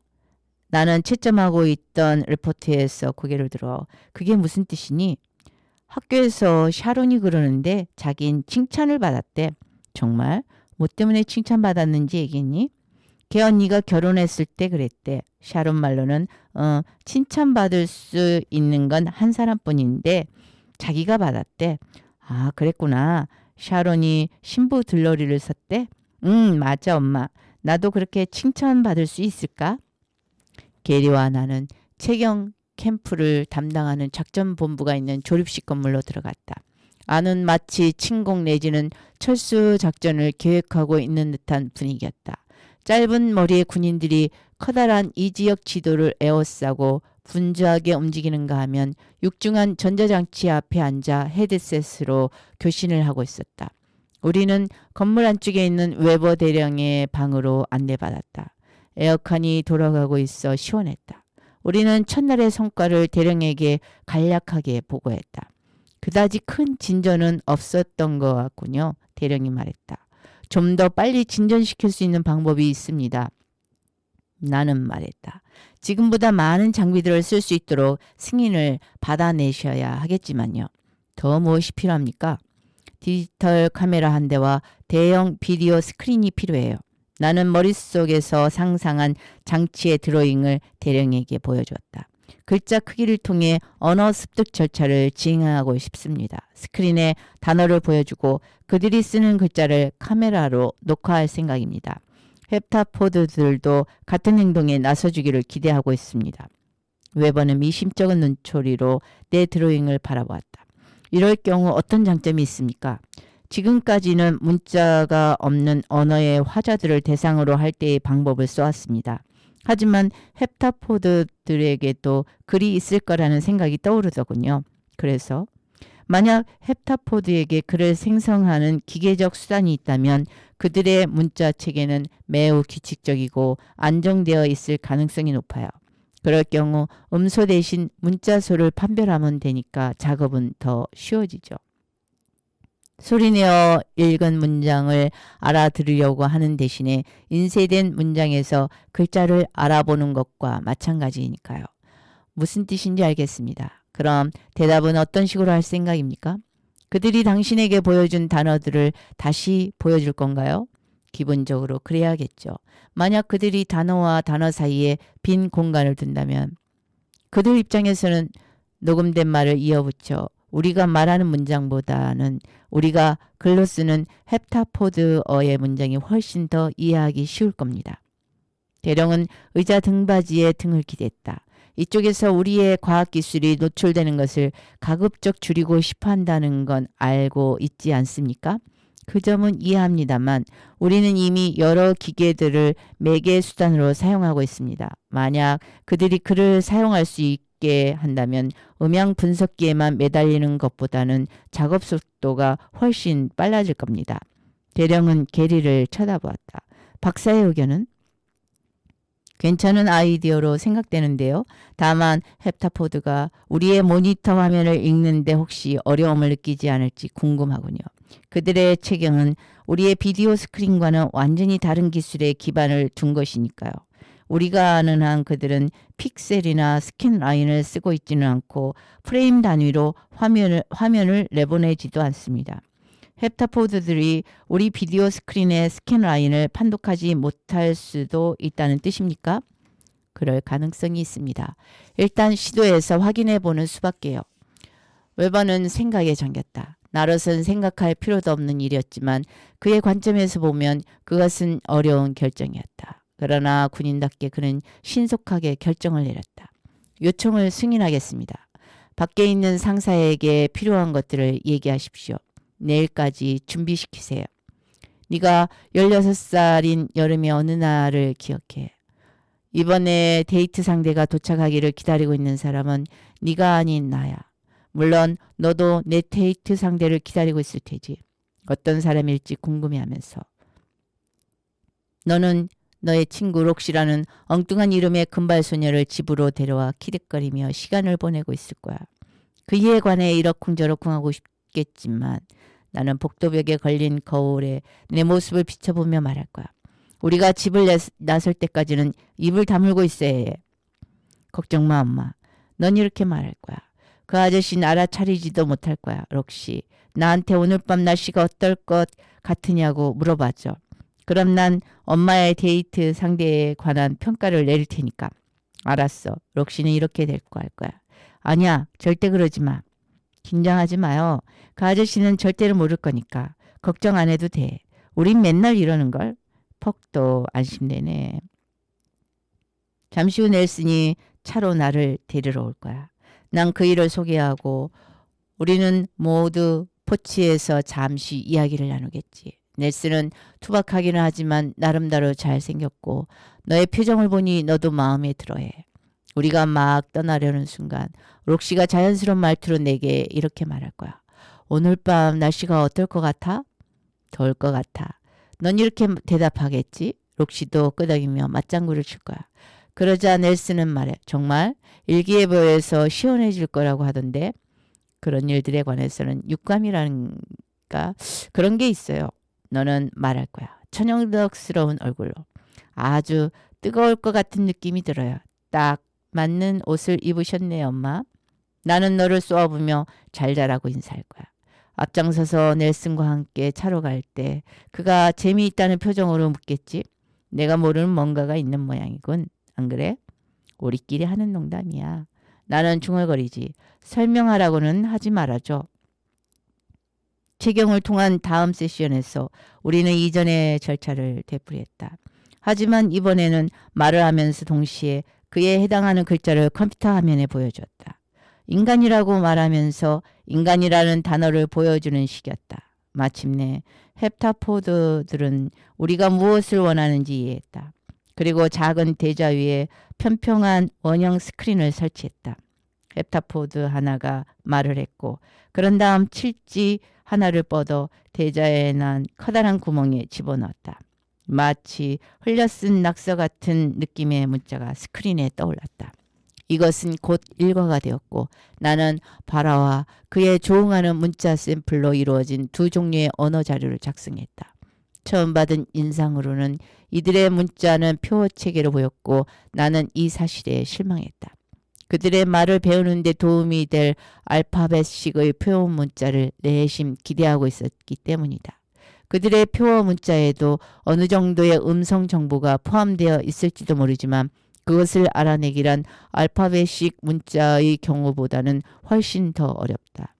나는 채점하고 있던 레포트에서 고개를 들어. 그게 무슨 뜻이니? 학교에서 샤론이 그러는데 자긴 칭찬을 받았대. 정말? 뭐 때문에 칭찬받았는지 얘기했니? 걔 언니가 결혼했을 때 그랬대. 샤론 말로는 칭찬받을 수 있는 건 한 사람뿐인데 자기가 받았대. 아, 그랬구나. 샤론이 신부 들러리를 섰대? 맞아 엄마. 나도 그렇게 칭찬받을 수 있을까? 게리와 나는 채경 캠프를 담당하는 작전본부가 있는 조립식 건물로 들어갔다. 안은 마치 침공 내지는 철수 작전을 계획하고 있는 듯한 분위기였다. 짧은 머리의 군인들이 커다란 이 지역 지도를 에워싸고 분주하게 움직이는가 하면 육중한 전자장치 앞에 앉아 헤드셋으로 교신을 하고 있었다. 우리는 건물 안쪽에 있는 웨버 대령의 방으로 안내받았다. 에어컨이 돌아가고 있어 시원했다. 우리는 첫날의 성과를 대령에게 간략하게 보고했다. 그다지 큰 진전은 없었던 것 같군요. 대령이 말했다. 좀 더 빨리 진전시킬 수 있는 방법이 있습니다. 나는 말했다. 지금보다 많은 장비들을 쓸 수 있도록 승인을 받아내셔야 하겠지만요. 더 무엇이 필요합니까? 디지털 카메라 한 대와 대형 비디오 스크린이 필요해요. 나는 머릿속에서 상상한 장치의 드로잉을 대령에게 보여주었다. 글자 크기를 통해 언어 습득 절차를 진행하고 싶습니다. 스크린에 단어를 보여주고 그들이 쓰는 글자를 카메라로 녹화할 생각입니다. 헵타포드들도 같은 행동에 나서주기를 기대하고 있습니다. 웨버는 미심쩍은 눈초리로 내 드로잉을 바라보았다. 이럴 경우 어떤 장점이 있습니까? 지금까지는 문자가 없는 언어의 화자들을 대상으로 할 때의 방법을 써왔습니다. 하지만 헵타포드들에게도 글이 있을 거라는 생각이 떠오르더군요. 그래서 만약 헵타포드에게 글을 생성하는 기계적 수단이 있다면 그들의 문자 체계는 매우 규칙적이고 안정되어 있을 가능성이 높아요. 그럴 경우 음소 대신 문자소를 판별하면 되니까 작업은 더 쉬워지죠. 소리내어 읽은 문장을 알아들으려고 하는 대신에 인쇄된 문장에서 글자를 알아보는 것과 마찬가지니까요. 무슨 뜻인지 알겠습니다. 그럼 대답은 어떤 식으로 할 생각입니까? 그들이 당신에게 보여준 단어들을 다시 보여줄 건가요? 기본적으로 그래야겠죠. 만약 그들이 단어와 단어 사이에 빈 공간을 둔다면 그들 입장에서는 녹음된 말을 이어붙여 우리가 말하는 문장보다는 우리가 글로 쓰는 헵타포드어의 문장이 훨씬 더 이해하기 쉬울 겁니다. 대령은 의자 등받이에 등을 기댔다. 이쪽에서 우리의 과학기술이 노출되는 것을 가급적 줄이고 싶어 한다는 건 알고 있지 않습니까? 그 점은 이해합니다만 우리는 이미 여러 기계들을 매개 수단으로 사용하고 있습니다. 만약 그들이 글을 사용할 수 있게 한다면 음향 분석기에만 매달리는 것보다는 작업 속도가 훨씬 빨라질 겁니다. 대령은 게리를 쳐다보았다. 박사의 의견은? 괜찮은 아이디어로 생각되는데요. 다만 헵타포드가 우리의 모니터 화면을 읽는데 혹시 어려움을 느끼지 않을지 궁금하군요. 그들의 체경은 우리의 비디오 스크린과는 완전히 다른 기술의 기반을 둔 것이니까요. 우리가 아는 한 그들은 픽셀이나 스캔 라인을 쓰고 있지는 않고 프레임 단위로 화면을 내보내지도 않습니다. 헵타포드들이 우리 비디오 스크린의 스캔 라인을 판독하지 못할 수도 있다는 뜻입니까? 그럴 가능성이 있습니다. 일단 시도해서 확인해 보는 수밖에요. 웨버는 생각에 잠겼다. 나로선 생각할 필요도 없는 일이었지만 그의 관점에서 보면 그것은 어려운 결정이었다. 그러나 군인답게 그는 신속하게 결정을 내렸다. 요청을 승인하겠습니다. 밖에 있는 상사에게 필요한 것들을 얘기하십시오. 내일까지 준비시키세요. 네가 16살인 여름의 어느 날을 기억해. 이번에 데이트 상대가 도착하기를 기다리고 있는 사람은 네가 아닌 나야. 물론 너도 내 데이트 상대를 기다리고 있을 테지. 어떤 사람일지 궁금해하면서. 너는 너의 친구 록시라는 엉뚱한 이름의 금발소녀를 집으로 데려와 키득거리며 시간을 보내고 있을 거야. 그이에 관해 이러쿵저러쿵하고 싶겠지만 나는 복도벽에 걸린 거울에 내 모습을 비춰보며 말할 거야. 우리가 집을 나설 때까지는 입을 다물고 있어야 해. 걱정 마 엄마. 넌 이렇게 말할 거야. 그 아저씨는 알아차리지도 못할 거야. 록시. 나한테 오늘 밤 날씨가 어떨 것 같으냐고 물어봤죠. 그럼 난 엄마의 데이트 상대에 관한 평가를 내릴 테니까. 알았어. 록시는 이렇게 될 거 할 거야. 아니야. 절대 그러지 마. 긴장하지 마요. 그 아저씨는 절대로 모를 거니까. 걱정 안 해도 돼. 우린 맨날 이러는걸. 퍽도 안심되네. 잠시 후 넬슨이 차로 나를 데리러 올 거야. 난 그 일을 소개하고 우리는 모두 포치에서 잠시 이야기를 나누겠지. 넬슨은 투박하기는 하지만 나름대로 잘생겼고 너의 표정을 보니 너도 마음에 들어해. 우리가 막 떠나려는 순간 록시가 자연스러운 말투로 내게 이렇게 말할 거야. 오늘 밤 날씨가 어떨 것 같아? 더울 것 같아. 넌 이렇게 대답하겠지? 록시도 끄덕이며 맞장구를 칠 거야. 그러자 넬슨은 말해. 정말 일기예보에서 시원해질 거라고 하던데 그런 일들에 관해서는 육감이라는가 그런 게 있어요. 너는 말할 거야. 천연덕스러운 얼굴로. 아주 뜨거울 것 같은 느낌이 들어요. 딱 맞는 옷을 입으셨네 엄마. 나는 너를 쏘아보며 잘 자라고 인사할 거야. 앞장서서 넬슨과 함께 차로 갈 때 그가 재미있다는 표정으로 묻겠지. 내가 모르는 뭔가가 있는 모양이군. 안 그래? 우리끼리 하는 농담이야. 나는 중얼거리지. 설명하라고는 하지 말아줘. 채경을 통한 다음 세션에서 우리는 이전의 절차를 되풀이했다. 하지만 이번에는 말을 하면서 동시에 그에 해당하는 글자를 컴퓨터 화면에 보여주었다. 인간이라고 말하면서 인간이라는 단어를 보여주는 식이었다. 마침내 헵타포드들은 우리가 무엇을 원하는지 이해했다. 그리고 작은 대자 위에 평평한 원형 스크린을 설치했다. 헵타포드 하나가 말을 했고 그런 다음 칠지 하나를 뻗어 대자에 난 커다란 구멍에 집어넣었다. 마치 흘려쓴 낙서 같은 느낌의 문자가 스크린에 떠올랐다. 이것은 곧 일과가 되었고 나는 바라와 그에 조응하는 문자 샘플로 이루어진 두 종류의 언어 자료를 작성했다. 처음 받은 인상으로는 이들의 문자는 표 체계로 보였고 나는 이 사실에 실망했다. 그들의 말을 배우는 데 도움이 될 알파벳식의 표어 문자를 내심 기대하고 있었기 때문이다. 그들의 표어 문자에도 어느 정도의 음성 정보가 포함되어 있을지도 모르지만 그것을 알아내기란 알파벳식 문자의 경우보다는 훨씬 더 어렵다.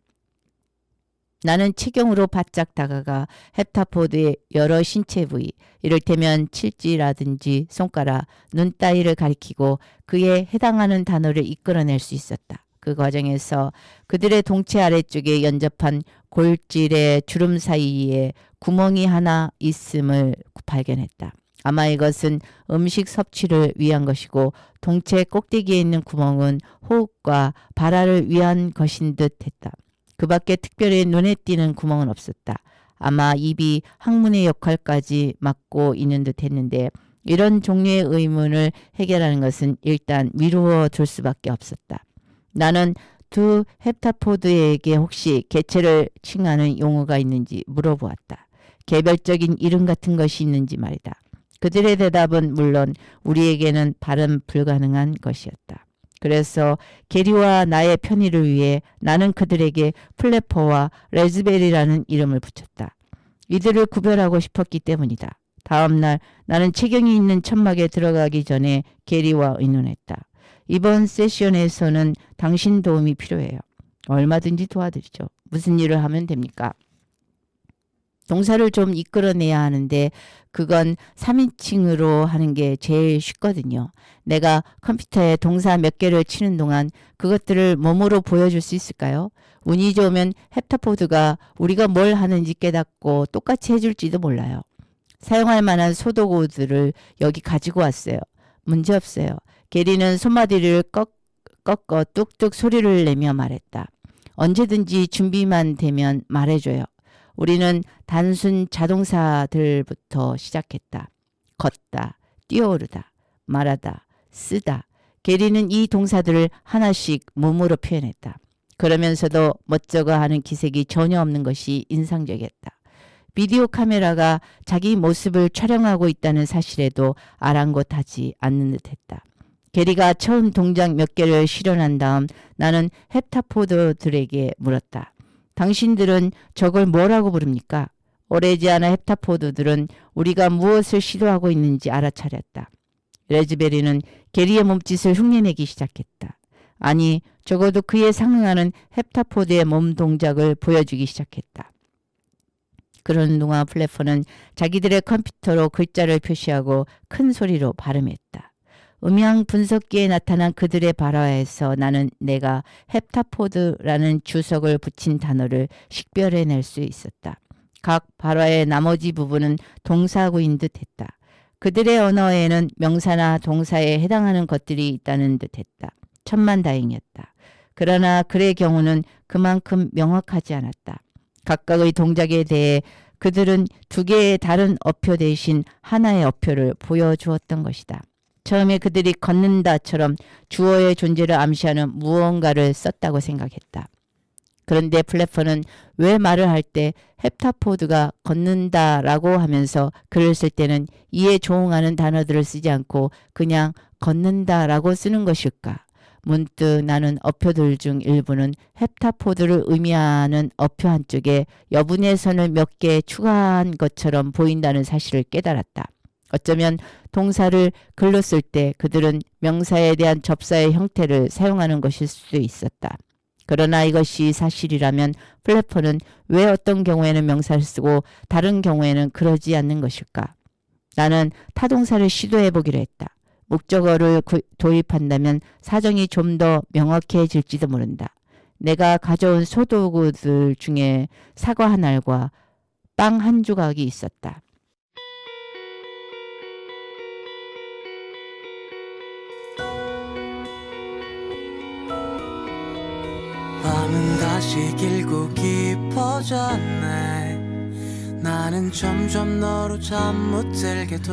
나는 체경으로 바짝 다가가 헵타포드의 여러 신체 부위, 이를테면 칠지라든지 손가락, 눈 따위를 가리키고 그에 해당하는 단어를 이끌어낼 수 있었다. 그 과정에서 그들의 동체 아래쪽에 연접한 골질의 주름 사이에 구멍이 하나 있음을 발견했다. 아마 이것은 음식 섭취를 위한 것이고 동체 꼭대기에 있는 구멍은 호흡과 발화를 위한 것인 듯 했다. 그 밖에 특별히 눈에 띄는 구멍은 없었다. 아마 입이 항문의 역할까지 맡고 있는 듯 했는데 이런 종류의 의문을 해결하는 것은 일단 미루어 둘 수밖에 없었다. 나는 두 헵타포드에게 혹시 개체를 칭하는 용어가 있는지 물어보았다. 개별적인 이름 같은 것이 있는지 말이다. 그들의 대답은 물론 우리에게는 발음 불가능한 것이었다. 그래서 게리와 나의 편의를 위해 나는 그들에게 플래퍼와 레즈베리라는 이름을 붙였다. 이들을 구별하고 싶었기 때문이다. 다음 날 나는 체경이 있는 천막에 들어가기 전에 게리와 의논했다. 이번 세션에서는 당신 도움이 필요해요. 얼마든지 도와드리죠. 무슨 일을 하면 됩니까? 동사를 좀 이끌어내야 하는데 그건 3인칭으로 하는 게 제일 쉽거든요. 내가 컴퓨터에 동사 몇 개를 치는 동안 그것들을 몸으로 보여줄 수 있을까요? 운이 좋으면 헵타포드가 우리가 뭘 하는지 깨닫고 똑같이 해줄지도 몰라요. 사용할 만한 소도구들을 여기 가지고 왔어요. 문제없어요. 게리는 손마디를 꺾어 뚝뚝 소리를 내며 말했다. 언제든지 준비만 되면 말해줘요. 우리는 단순 자동사들부터 시작했다. 걷다, 뛰어오르다, 말하다, 쓰다. 게리는 이 동사들을 하나씩 몸으로 표현했다. 그러면서도 멋쩍어 하는 기색이 전혀 없는 것이 인상적이었다. 비디오 카메라가 자기 모습을 촬영하고 있다는 사실에도 아랑곳하지 않는 듯했다. 게리가 처음 동작 몇 개를 실현한 다음 나는 헵타포드들에게 물었다. 당신들은 저걸 뭐라고 부릅니까? 오래지 않아 헵타포드들은 우리가 무엇을 시도하고 있는지 알아차렸다. 레즈베리는 게리의 몸짓을 흉내내기 시작했다. 아니, 적어도 그에 상응하는 헵타포드의 몸 동작을 보여주기 시작했다. 그러는 동안 플래퍼는 자기들의 컴퓨터로 글자를 표시하고 큰 소리로 발음했다. 음향 분석기에 나타난 그들의 발화에서 나는 내가 헵타포드라는 주석을 붙인 단어를 식별해낼 수 있었다. 각 발화의 나머지 부분은 동사구인 듯했다. 그들의 언어에는 명사나 동사에 해당하는 것들이 있다는 듯했다. 천만다행이었다. 그러나 그의 경우는 그만큼 명확하지 않았다. 각각의 동작에 대해 그들은 두 개의 다른 어표 대신 하나의 어표를 보여주었던 것이다. 처음에 그들이 걷는다처럼 주어의 존재를 암시하는 무언가를 썼다고 생각했다. 그런데 플래퍼는 왜 말을 할 때 헵타포드가 걷는다라고 하면서 글을 쓸 때는 이에 조응하는 단어들을 쓰지 않고 그냥 걷는다라고 쓰는 것일까? 문득 나는 어표들 중 일부는 헵타포드를 의미하는 어표 한쪽에 여분의 선을 몇 개 추가한 것처럼 보인다는 사실을 깨달았다. 어쩌면 동사를 글로 쓸 때 그들은 명사에 대한 접사의 형태를 사용하는 것일 수도 있었다. 그러나 이것이 사실이라면 플래퍼는 왜 어떤 경우에는 명사를 쓰고 다른 경우에는 그러지 않는 것일까? 나는 타동사를 시도해보기로 했다. 목적어를 도입한다면 사정이 좀 더 명확해질지도 모른다. 내가 가져온 소도구들 중에 사과 한 알과 빵 한 조각이 있었다. 밤은 다시 길고 깊어졌네. 나는 점점 너로 잠 못 들게 돼.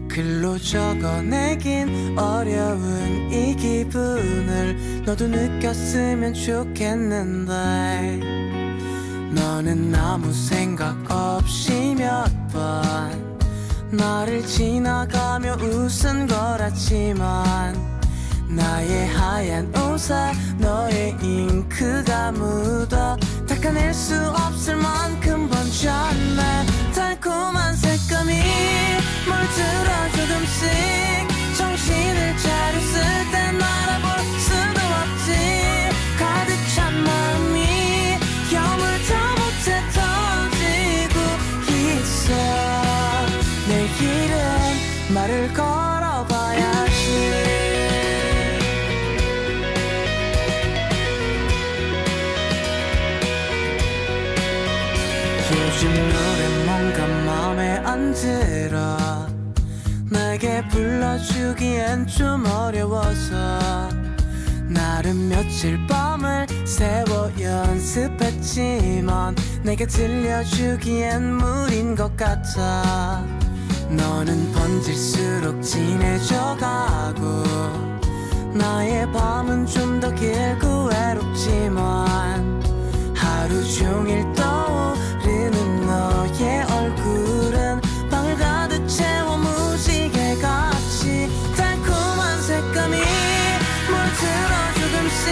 글로 적어내긴 어려운 이 기분을 너도 느꼈으면 좋겠는데 너는 아무 생각 없이 몇 번 나를 지나가며 웃은 거라지만 나의 하얀 옷에 너의 잉크가 묻어 닦아낼 수 없을 만큼 번졌네. 달콤한 색감이 물들어 조금씩 정신을 차렸을 땐 알아볼 수도 없지. 가득 찬 마음이 여물다 못해 터지고 있어. 내일은 말을 걸어봐야지. 요즘 노래 뭔가 맘에 안 들어. 내게 불러주기엔 좀 어려워서 나름 며칠 밤을 새워 연습했지만 내게 들려주기엔 무리인 것 같아. 너는 번질수록 진해져가고 나의 밤은 좀 더 길고 외롭지만 하루 종일 떠오르는 너의 얼굴은 방을 가득 채워 무지개같이. 달콤한 색감이 물들어 조금씩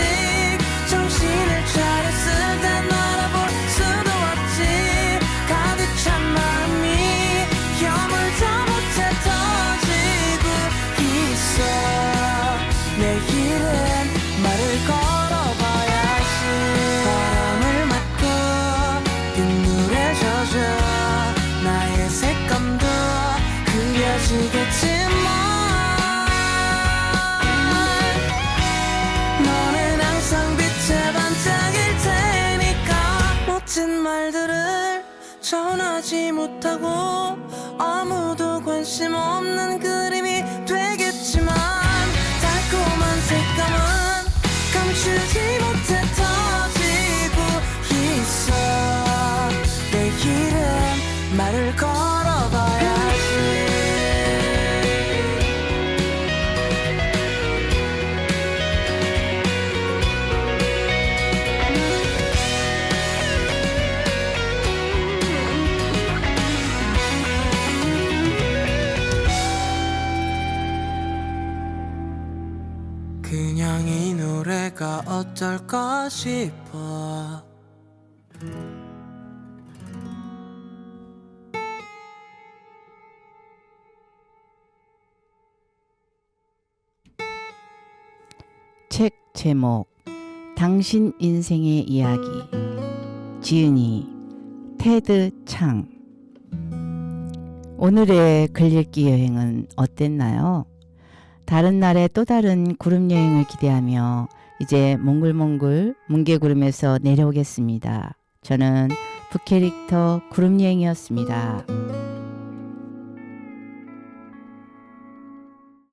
정신을 차렸을 땐 알아볼 수도 없지. 가득 찬 마음이 여물다 못해 터지고 있어. 내일은 말을 걸어봐야지. 바람을 맞고 빗물에 젖어 나의 색감도 흐려지겠지만 너는 항상 빛에 반짝일 테니까. 멋진 말들을 전하지 못하고 아무도 관심 없는 그림이 되겠지만 달콤한 색감은 감추지 못해 그냥 이 노래가 어떨까 싶어. 책 제목 당신 인생의 이야기. 지은이 테드 창. 오늘의 글읽기 여행은 어땠나요? 다른 날의 또 다른 구름 여행을 기대하며 이제 몽글몽글 뭉게구름에서 내려오겠습니다. 저는 북캐릭터 구름 여행이었습니다.